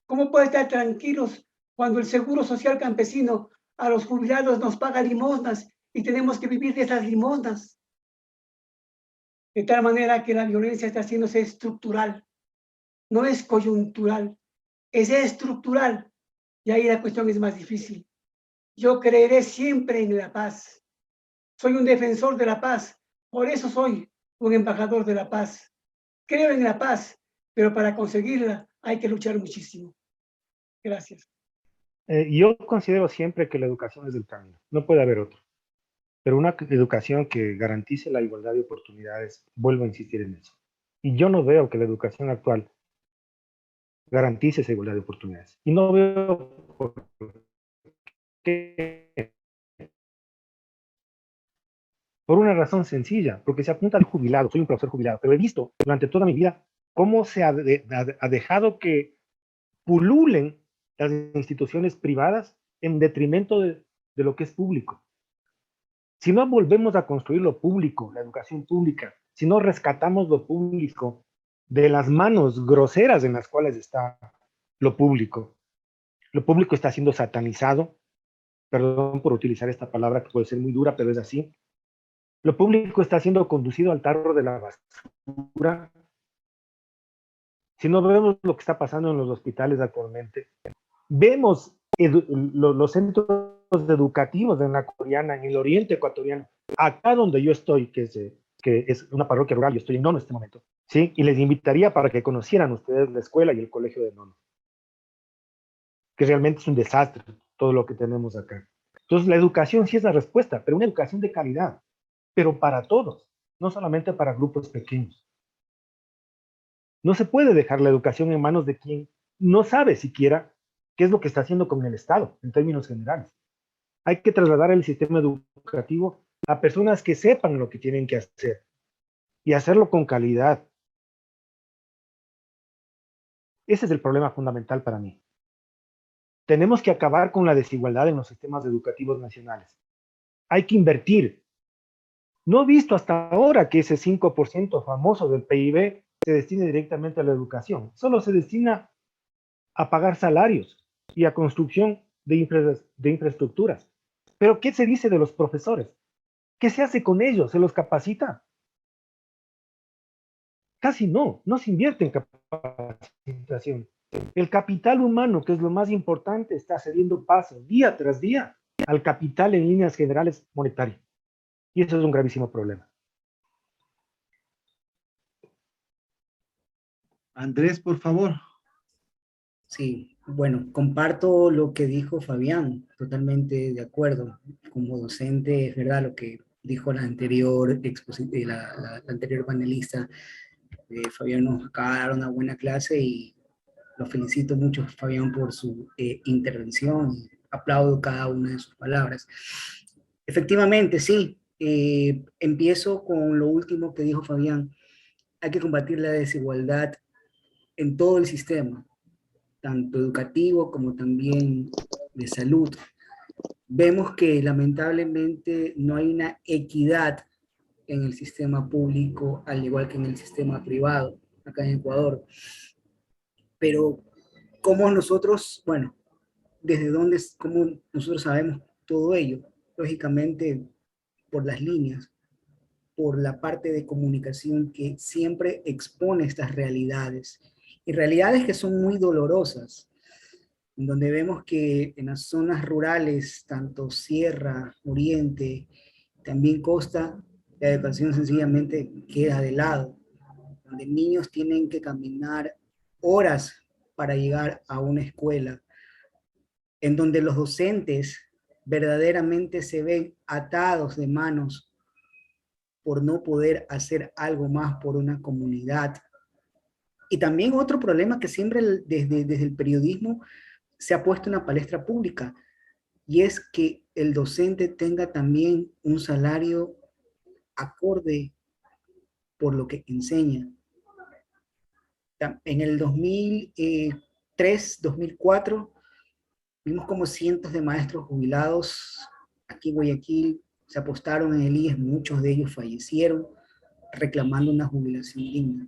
¿Cómo puede estar tranquilos cuando el Seguro Social Campesino a los jubilados nos paga limosnas y tenemos que vivir de esas limosnas? De tal manera que la violencia está haciéndose estructural, no es coyuntural, es estructural, y ahí la cuestión es más difícil. Yo creeré siempre en la paz. Soy un defensor de la paz, por eso soy un embajador de la paz. Creo en la paz, pero para conseguirla hay que luchar muchísimo. Gracias. Yo considero siempre que la educación es el camino, no puede haber otro. Pero una educación que garantice la igualdad de oportunidades, vuelvo a insistir en eso. Y yo no veo que la educación actual garantice esa igualdad de oportunidades. Y no veo por qué. Por una razón sencilla, porque se apunta al jubilado, soy un profesor jubilado, pero he visto durante toda mi vida cómo se ha dejado que pululen las instituciones privadas en detrimento de lo que es público. Si no volvemos a construir lo público, la educación pública, si no rescatamos lo público de las manos groseras en las cuales está lo público está siendo satanizado, perdón por utilizar esta palabra que puede ser muy dura, pero es así. Lo público está siendo conducido al tarro de la basura. Si no vemos lo que está pasando en los hospitales actualmente, vemos los centros educativos en la ecuatoriana, en el oriente ecuatoriano, acá donde yo estoy, que es una parroquia rural, yo estoy en Nono en este momento, ¿sí? Y les invitaría para que conocieran ustedes la escuela y el colegio de Nono, que realmente es un desastre todo lo que tenemos acá. Entonces la educación sí es la respuesta, pero una educación de calidad, pero para todos, no solamente para grupos pequeños. No se puede dejar la educación en manos de quien no sabe siquiera qué es lo que está haciendo con el Estado, en términos generales. Hay que trasladar el sistema educativo a personas que sepan lo que tienen que hacer. y hacerlo con calidad. Ese es el problema fundamental para mí. Tenemos que acabar con la desigualdad en los sistemas educativos nacionales. Hay que invertir. No he visto hasta ahora que ese 5% famoso del PIB se destine directamente a la educación. Solo se destina a pagar salarios y a construcción de infraestructuras. Pero ¿qué se dice de los profesores? ¿Qué se hace con ellos? ¿Se los capacita? Casi no se invierte en capacitación. El capital humano, que es lo más importante, está cediendo paso día tras día al capital en líneas generales monetario. Y eso es un gravísimo problema. Andrés, por favor. Sí, bueno, comparto lo que dijo Fabián, totalmente de acuerdo. Como docente, es verdad lo que dijo la anterior, la anterior panelista. Fabián nos acaba de dar una buena clase y lo felicito mucho, Fabián, por su intervención. Aplaudo cada una de sus palabras. Efectivamente, sí. Empiezo con lo último que dijo Fabián. Hay que combatir la desigualdad en todo el sistema, tanto educativo como también de salud. Vemos que lamentablemente no hay una equidad en el sistema público, al igual que en el sistema privado, acá en Ecuador. Pero, ¿cómo nosotros, bueno, desde dónde, cómo nosotros sabemos todo ello? Lógicamente, por las líneas, por la parte de comunicación que siempre expone estas realidades, y realidades que son muy dolorosas, donde vemos que en las zonas rurales, tanto sierra, oriente, también costa, la educación sencillamente queda de lado, donde niños tienen que caminar horas para llegar a una escuela, en donde los docentes verdaderamente se ven atados de manos por no poder hacer algo más por una comunidad. Y también otro problema que siempre desde el periodismo se ha puesto en la palestra pública, y es que el docente tenga también un salario acorde por lo que enseña. En el 2003, 2004, vimos como cientos de maestros jubilados aquí en Guayaquil se apostaron en el IES, muchos de ellos fallecieron reclamando una jubilación digna.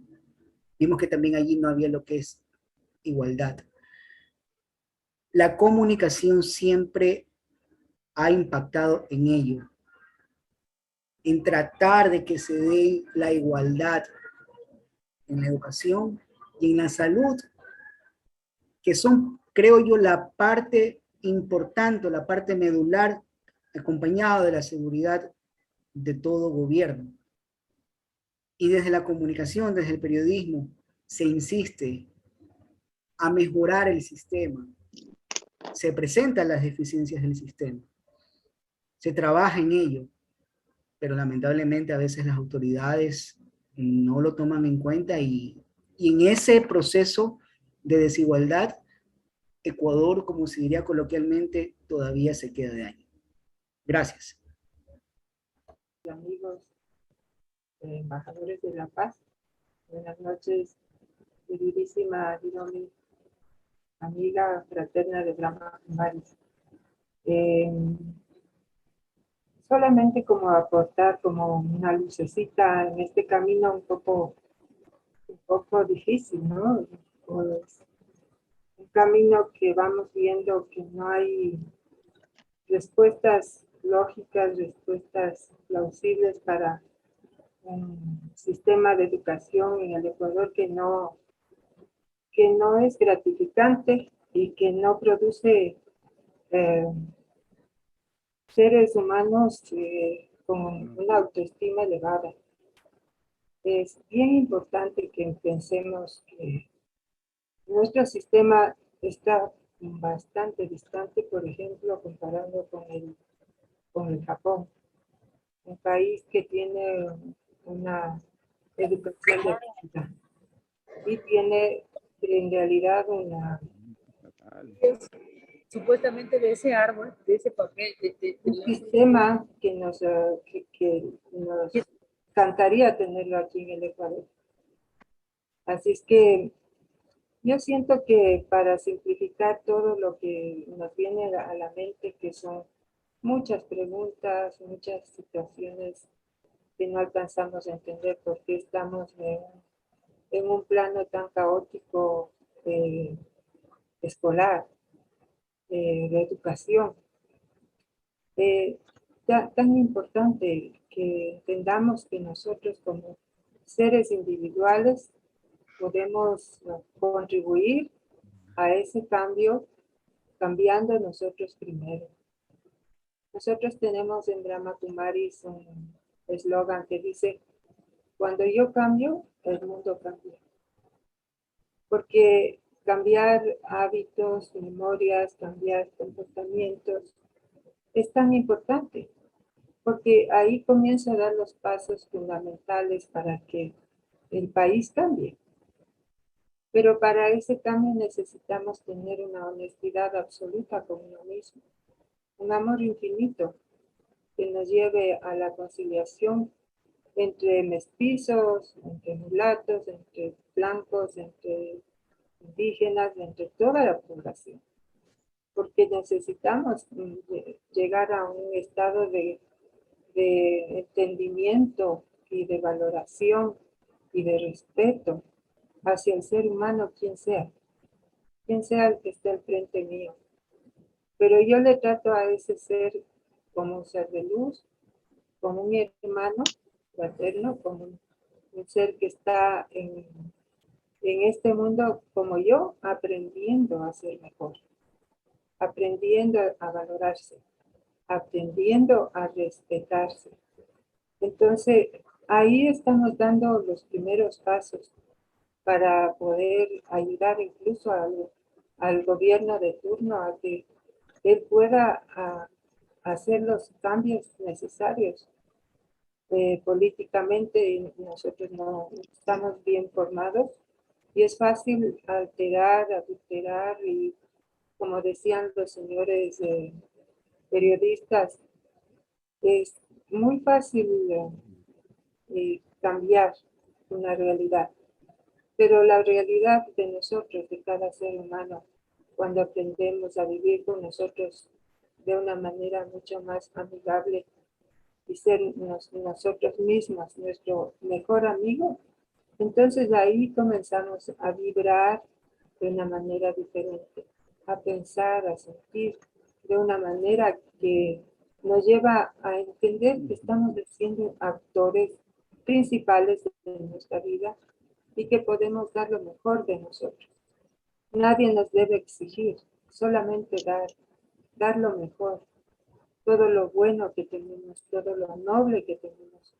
Vimos que también allí no había lo que es igualdad. La comunicación siempre ha impactado en ello, en tratar de que se dé la igualdad en la educación y en la salud, que son, creo yo, la parte importante, la parte medular, acompañado de la seguridad de todo gobierno. Y desde la comunicación, desde el periodismo, se insiste a mejorar el sistema. Se presentan las deficiencias del sistema. Se trabaja en ello, pero lamentablemente a veces las autoridades no lo toman en cuenta y en ese proceso de desigualdad, Ecuador, como se diría coloquialmente, todavía se queda de año. Gracias. Amigos, embajadores de la paz, buenas noches, queridísima Hiromi, amiga fraterna de Brahma Kumaris. Solamente como aportar como una lucecita en este camino un poco difícil, ¿no? Pues, un camino que vamos viendo que no hay respuestas lógicas, respuestas plausibles para un sistema de educación en el Ecuador que no es gratificante y que no produce seres humanos con una autoestima elevada. Es bien importante que pensemos que nuestro sistema está bastante distante, por ejemplo, comparando con el Japón, un país que tiene una educación de calidad y tiene en realidad supuestamente de ese árbol, de ese papel, un sistema que nos encantaría tenerlo aquí en el Ecuador. Así es que yo siento que para simplificar todo lo que nos viene a la mente, que son muchas preguntas, muchas situaciones que no alcanzamos a entender por qué estamos en un plano tan caótico escolar, de educación. Tan importante que entendamos que nosotros como seres individuales podemos contribuir a ese cambio cambiando nosotros primero. Nosotros tenemos en Brahma Kumaris un eslogan que dice, cuando yo cambio, el mundo cambia. Porque cambiar hábitos, memorias, cambiar comportamientos es tan importante, porque ahí comienza a dar los pasos fundamentales para que el país cambie. Pero para ese cambio necesitamos tener una honestidad absoluta con uno mismo, un amor infinito que nos lleve a la conciliación entre mestizos, entre mulatos, entre blancos, entre indígenas, entre toda la población. Porque necesitamos llegar a un estado de entendimiento y de valoración y de respeto hacia el ser humano, quien sea el que esté al frente mío. Pero yo le trato a ese ser como un ser de luz, como un hermano fraterno, como un ser que está en este mundo como yo, aprendiendo a ser mejor, aprendiendo a valorarse, aprendiendo a respetarse. Entonces, ahí estamos dando los primeros pasos para poder ayudar incluso al gobierno de turno a que él pueda hacer los cambios necesarios. Políticamente nosotros no estamos bien formados y es fácil alterar, adulterar y, como decían los señores periodistas, es muy fácil cambiar una realidad. Pero la realidad de nosotros, de cada ser humano, cuando aprendemos a vivir con nosotros de una manera mucho más amigable y ser nosotros mismos nuestro mejor amigo, entonces ahí comenzamos a vibrar de una manera diferente, a pensar, a sentir de una manera que nos lleva a entender que estamos siendo actores principales de nuestra vida y que podemos dar lo mejor de nosotros. Nadie nos debe exigir, solamente dar lo mejor, todo lo bueno que tenemos, todo lo noble que tenemos.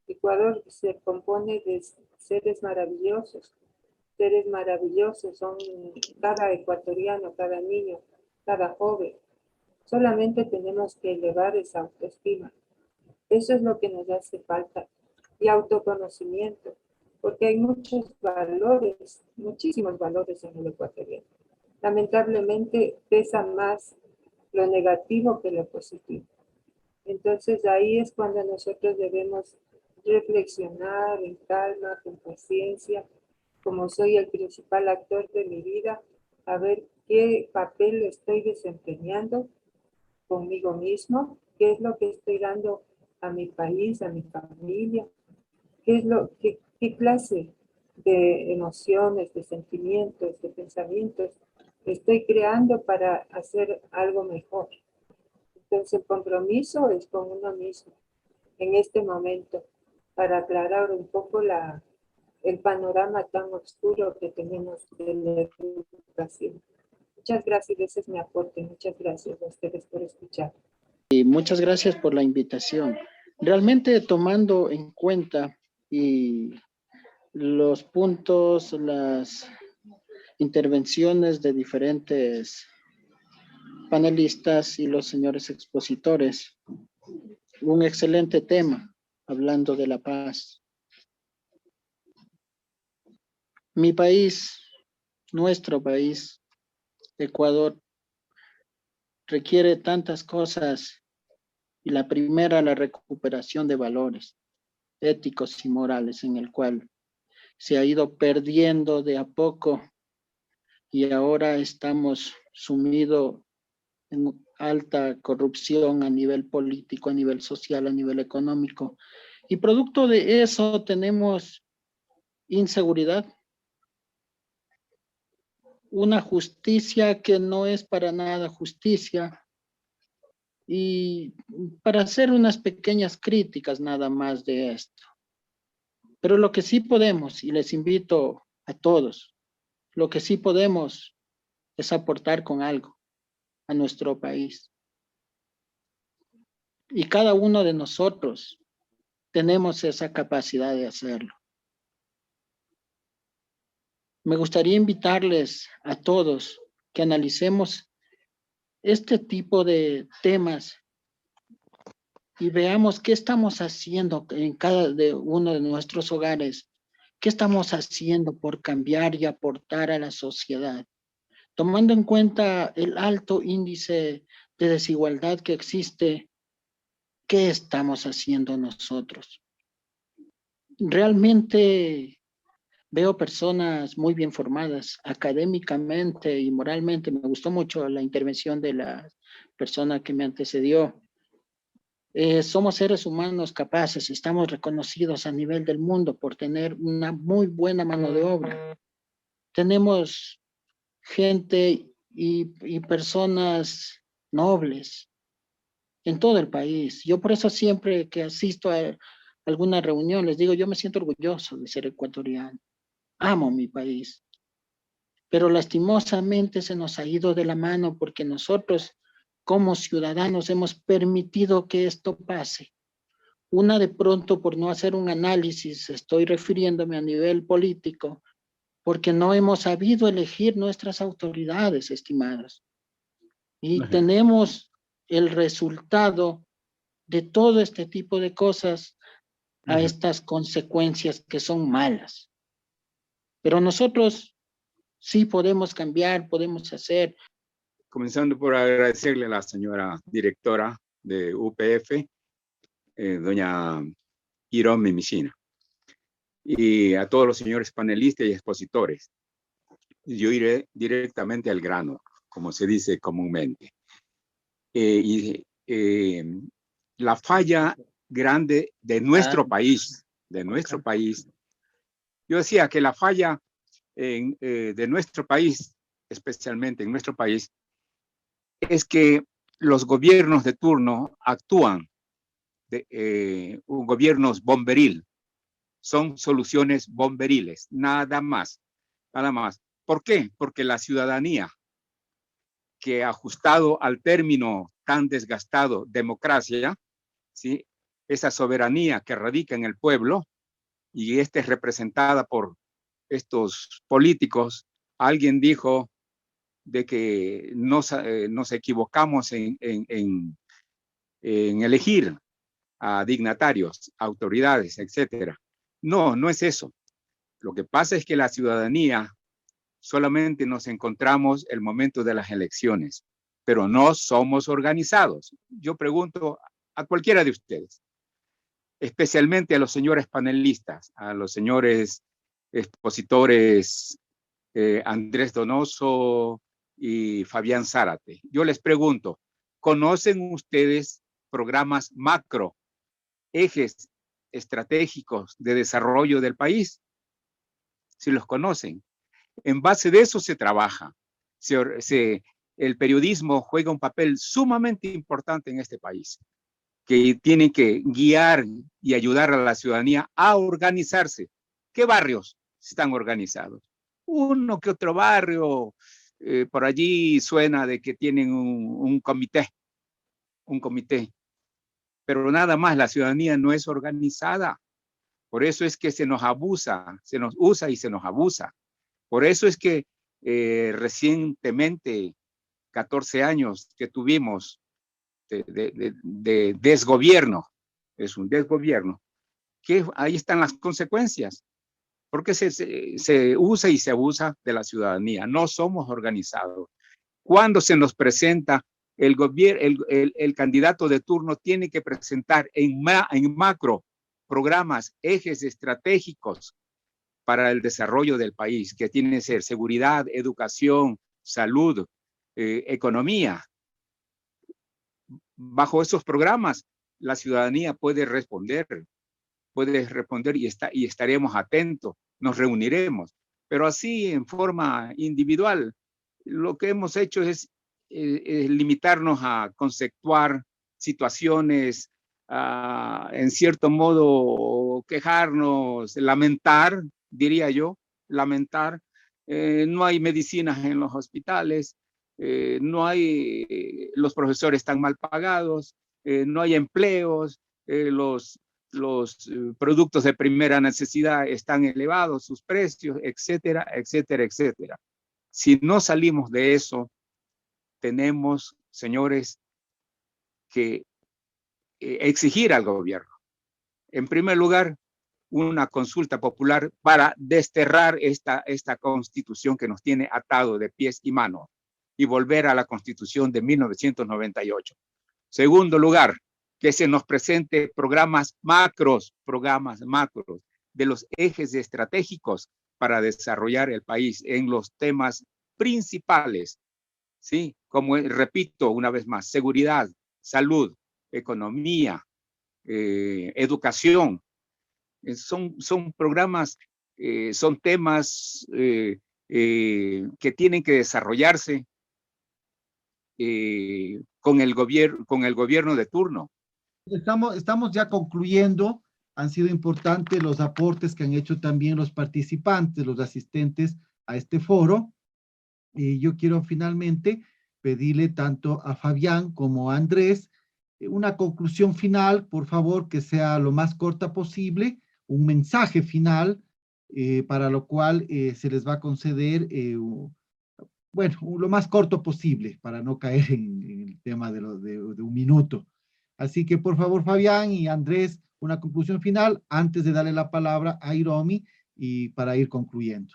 Ecuador se compone de seres maravillosos son cada ecuatoriano, cada niño, cada joven. Solamente tenemos que elevar esa autoestima. Eso es lo que nos hace falta. Y autoconocimiento, porque hay muchos valores, muchísimos valores en el ecuatoriano. Lamentablemente pesa más lo negativo que lo positivo. Entonces ahí es cuando nosotros debemos reflexionar en calma, con paciencia, como soy el principal actor de mi vida, a ver qué papel estoy desempeñando conmigo mismo, qué es lo que estoy dando a mi país, a mi familia, qué clase de emociones, de sentimientos, de pensamientos estoy creando para hacer algo mejor. Entonces el compromiso es con uno mismo en este momento para aclarar un poco el panorama tan oscuro que tenemos de la educación. Muchas gracias, ese es mi aporte. Muchas gracias a ustedes por escuchar. Y muchas gracias por la invitación. Realmente tomando en cuenta y los puntos, las intervenciones de diferentes panelistas y los señores expositores, un excelente tema hablando de la paz. Mi país, nuestro país, Ecuador, requiere tantas cosas y la primera, la recuperación de valores. éticos y morales en el cual se ha ido perdiendo de a poco y ahora estamos sumidos en alta corrupción a nivel político, a nivel social, a nivel económico. Y producto de eso tenemos inseguridad, una justicia que no es para nada justicia. Y para hacer unas pequeñas críticas nada más de esto. Pero lo que sí podemos, y les invito a todos, lo que sí podemos es aportar con algo a nuestro país. Y cada uno de nosotros tenemos esa capacidad de hacerlo. Me gustaría invitarles a todos que analicemos este tipo de temas y veamos qué estamos haciendo en cada uno de nuestros hogares, qué estamos haciendo por cambiar y aportar a la sociedad, tomando en cuenta el alto índice de desigualdad que existe. ¿Qué estamos haciendo nosotros? Realmente veo personas muy bien formadas académicamente y moralmente. Me gustó mucho la intervención de la persona que me antecedió. Somos seres humanos capaces, estamos reconocidos a nivel del mundo por tener una muy buena mano de obra. Tenemos gente y personas nobles en todo el país. Yo por eso siempre que asisto a alguna reunión les digo, yo me siento orgulloso de ser ecuatoriano. Amo mi país. Pero lastimosamente se nos ha ido de la mano porque nosotros como ciudadanos hemos permitido que esto pase. Una de pronto por no hacer un análisis, estoy refiriéndome a nivel político, porque no hemos sabido elegir nuestras autoridades, estimadas. Y tenemos el resultado de todo este tipo de cosas a estas consecuencias que son malas. Pero nosotros sí podemos cambiar, podemos hacer. Comenzando por agradecerle a la señora directora de UPF, doña Hiromi Mishima, y a todos los señores panelistas y expositores. Yo iré directamente al grano, como se dice comúnmente. La falla grande de nuestro país, yo decía que la falla de nuestro país, especialmente en nuestro país, es que los gobiernos de turno actúan gobiernos bomberil, son soluciones bomberiles, nada más, nada más. ¿Por qué? Porque la ciudadanía, que ajustado al término tan desgastado democracia, ¿sí? Esa soberanía que radica en el pueblo y esta es representada por estos políticos. Alguien dijo de que nos equivocamos en elegir a dignatarios, autoridades, etcétera. No, no es eso. Lo que pasa es que la ciudadanía solamente nos encontramos el momento de las elecciones, pero no somos organizados. Yo pregunto a cualquiera de ustedes, especialmente a los señores panelistas, a los señores expositores Andrés Donoso y Fabián Zárate. Yo les pregunto, ¿conocen ustedes programas macro, ejes estratégicos de desarrollo del país? Si los conocen. En base de eso se trabaja. El periodismo juega un papel sumamente importante en este país, que tiene que guiar y ayudar a la ciudadanía a organizarse. ¿Qué barrios están organizados? Uno que otro barrio, por allí suena de que tienen un comité, pero nada más, la ciudadanía no es organizada. Por eso es que se nos abusa, se nos usa y se nos abusa. Por eso es que recientemente, 14 años que tuvimos de desgobierno, es un desgobierno, que ahí están las consecuencias, porque se usa y se abusa de la ciudadanía, no somos organizados. Cuando se nos presenta el candidato de turno tiene que presentar en macro programas, ejes estratégicos para el desarrollo del país, que tienen que ser seguridad, educación, salud, economía. Bajo esos programas, la ciudadanía puede responder y estaremos atentos, nos reuniremos. Pero así, en forma individual, lo que hemos hecho es limitarnos a conceptuar situaciones, en cierto modo quejarnos, lamentar, diría yo, lamentar. No hay medicinas en los hospitales, los profesores están mal pagados, no hay empleos, los productos de primera necesidad están elevados, sus precios, etcétera, etcétera, etcétera. Si no salimos de eso, tenemos, señores, que exigir al gobierno, en primer lugar, una consulta popular para desterrar esta constitución que nos tiene atado de pies y manos y volver a la constitución de 1998. Segundo lugar, que se nos presente programas macros de los ejes estratégicos para desarrollar el país en los temas principales, ¿sí? Como repito una vez más, seguridad, salud, economía, educación. Son programas, son temas que tienen que desarrollarse con el gobierno de turno. Estamos ya concluyendo. Han sido importantes los aportes que han hecho también los participantes, los asistentes a este foro. Y yo quiero finalmente pedirle tanto a Fabián como a Andrés una conclusión final, por favor, que sea lo más corta posible, un mensaje final, para lo cual se les va a conceder, bueno, lo más corto posible, para no caer en el tema de un minuto. Así que, por favor, Fabián y Andrés, una conclusión final antes de darle la palabra a Iromi y para ir concluyendo.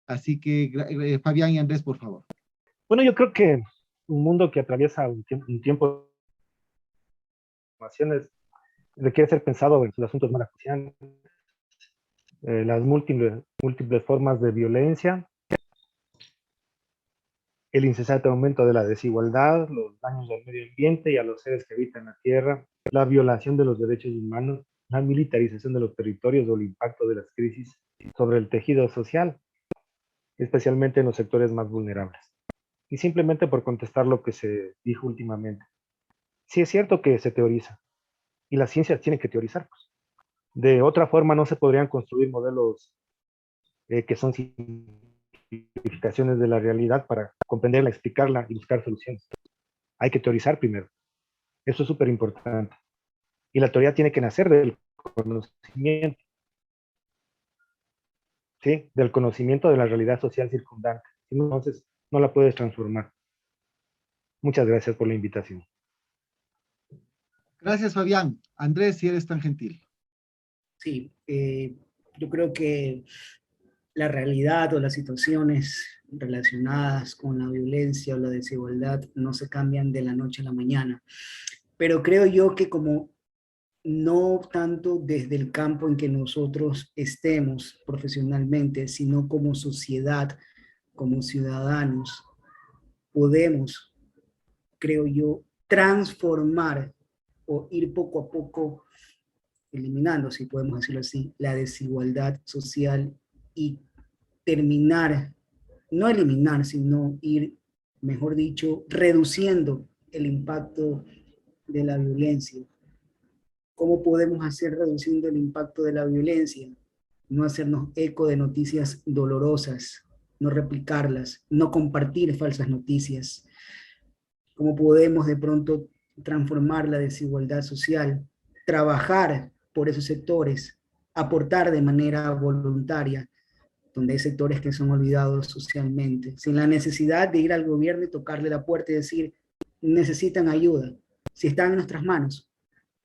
Así que, Fabián y Andrés, por favor. Bueno, yo creo que un mundo que atraviesa un tiempo de transformaciones requiere ser pensado en sus asuntos más acuciantes, las múltiples formas de violencia, el incesante aumento de la desigualdad, los daños al medio ambiente y a los seres que habitan la tierra, la violación de los derechos humanos, la militarización de los territorios o el impacto de las crisis sobre el tejido social, especialmente en los sectores más vulnerables. Y simplemente por contestar lo que se dijo últimamente. Sí es cierto que se teoriza, y la ciencia tiene que teorizar, pues. De otra forma no se podrían construir modelos que son simplificaciones de la realidad para comprenderla, explicarla y buscar soluciones. Hay que teorizar primero. Eso es súper importante. Y la teoría tiene que nacer del conocimiento. ¿Sí? Del conocimiento de la realidad social circundante. Entonces, no la puedes transformar. Muchas gracias por la invitación. Gracias, Fabián. Andrés, si eres tan gentil. Sí, yo creo que la realidad o las situaciones relacionadas con la violencia o la desigualdad no se cambian de la noche a la mañana. Pero creo yo que como no tanto desde el campo en que nosotros estemos profesionalmente, sino como sociedad, como ciudadanos, podemos, creo yo, transformar o ir poco a poco eliminando, si podemos decirlo así, la desigualdad social y terminar, no eliminar, sino ir, mejor dicho, reduciendo el impacto de la violencia. ¿Cómo podemos hacer reduciendo el impacto de la violencia? No hacernos eco de noticias dolorosas, no replicarlas, no compartir falsas noticias. ¿Cómo podemos de pronto transformar la desigualdad social? Trabajar por esos sectores, aportar de manera voluntaria, donde hay sectores que son olvidados socialmente, sin la necesidad de ir al gobierno y tocarle la puerta y decir, necesitan ayuda. Si están en nuestras manos,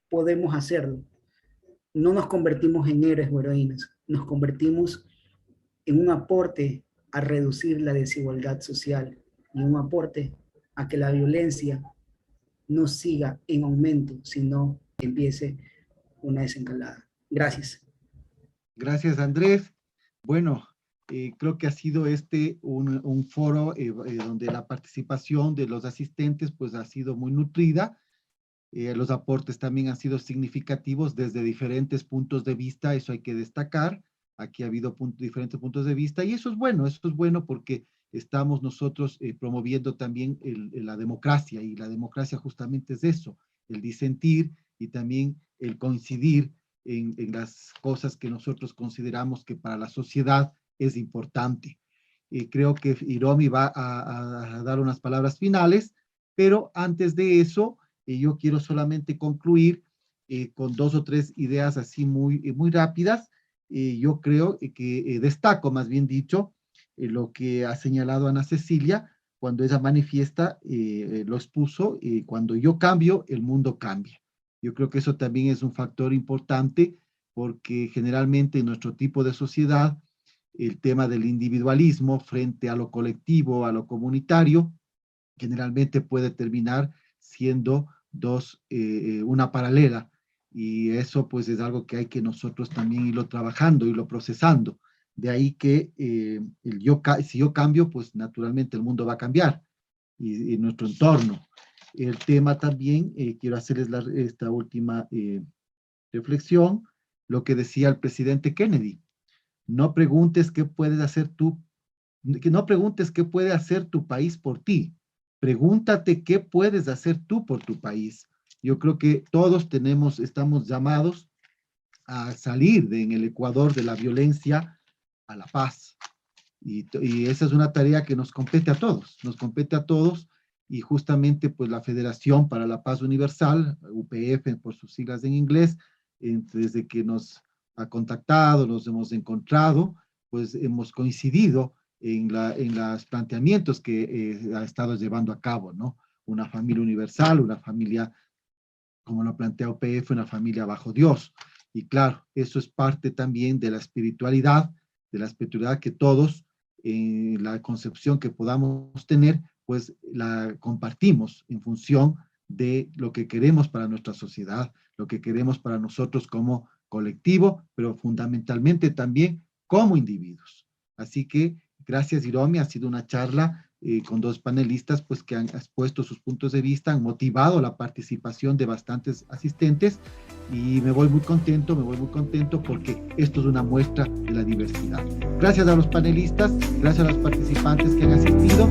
podemos hacerlo. No nos convertimos en héroes o heroínas, nos convertimos en un aporte a reducir la desigualdad social y un aporte a que la violencia no siga en aumento, sino que empiece una desencalada. Gracias. Gracias, Andrés. Bueno, creo que ha sido un foro donde la participación de los asistentes pues ha sido muy nutrida. Los aportes también han sido significativos desde diferentes puntos de vista, eso hay que destacar. Aquí ha habido diferentes puntos de vista y eso es bueno porque estamos nosotros promoviendo también la democracia, y la democracia justamente es eso, el disentir y también el coincidir en las cosas que nosotros consideramos que para la sociedad es importante. Creo que Hiromi va a dar unas palabras finales, pero antes de eso, yo quiero solamente concluir con 2 o 3 ideas así muy rápidas. Yo creo que destaco, más bien dicho, lo que ha señalado Ana Cecilia, cuando ella manifiesta, lo expuso, cuando yo cambio, el mundo cambia. Yo creo que eso también es un factor importante, porque generalmente en nuestro tipo de sociedad, el tema del individualismo frente a lo colectivo, a lo comunitario, generalmente puede terminar siendo una paralela, y eso pues es algo que hay que nosotros también irlo trabajando, irlo procesando. De ahí que si yo cambio, pues naturalmente el mundo va a cambiar, y nuestro entorno. El tema también, quiero hacerles esta última reflexión, lo que decía el presidente Kennedy: no preguntes qué puedes hacer tú, no preguntes qué puede hacer tu país por ti, pregúntate qué puedes hacer tú por tu país. Yo creo que todos estamos llamados a salir en el Ecuador de la violencia a la paz. Y esa es una tarea que nos compete a todos, y justamente pues la Federación para la Paz Universal, UPF por sus siglas en inglés, desde que nos ha contactado, nos hemos encontrado, pues hemos coincidido en los planteamientos que ha estado llevando a cabo, ¿no? Una familia universal, una familia, como lo plantea UPF, una familia bajo Dios. Y claro, eso es parte también de la espiritualidad que todos, en la concepción que podamos tener, pues la compartimos en función de lo que queremos para nuestra sociedad, lo que queremos para nosotros como colectivo, pero fundamentalmente también como individuos. Así que gracias, Hiromi, ha sido una charla con 2 panelistas pues que han expuesto sus puntos de vista, han motivado la participación de bastantes asistentes, y me voy muy contento porque esto es una muestra de la diversidad. Gracias a los panelistas, gracias a los participantes que han asistido.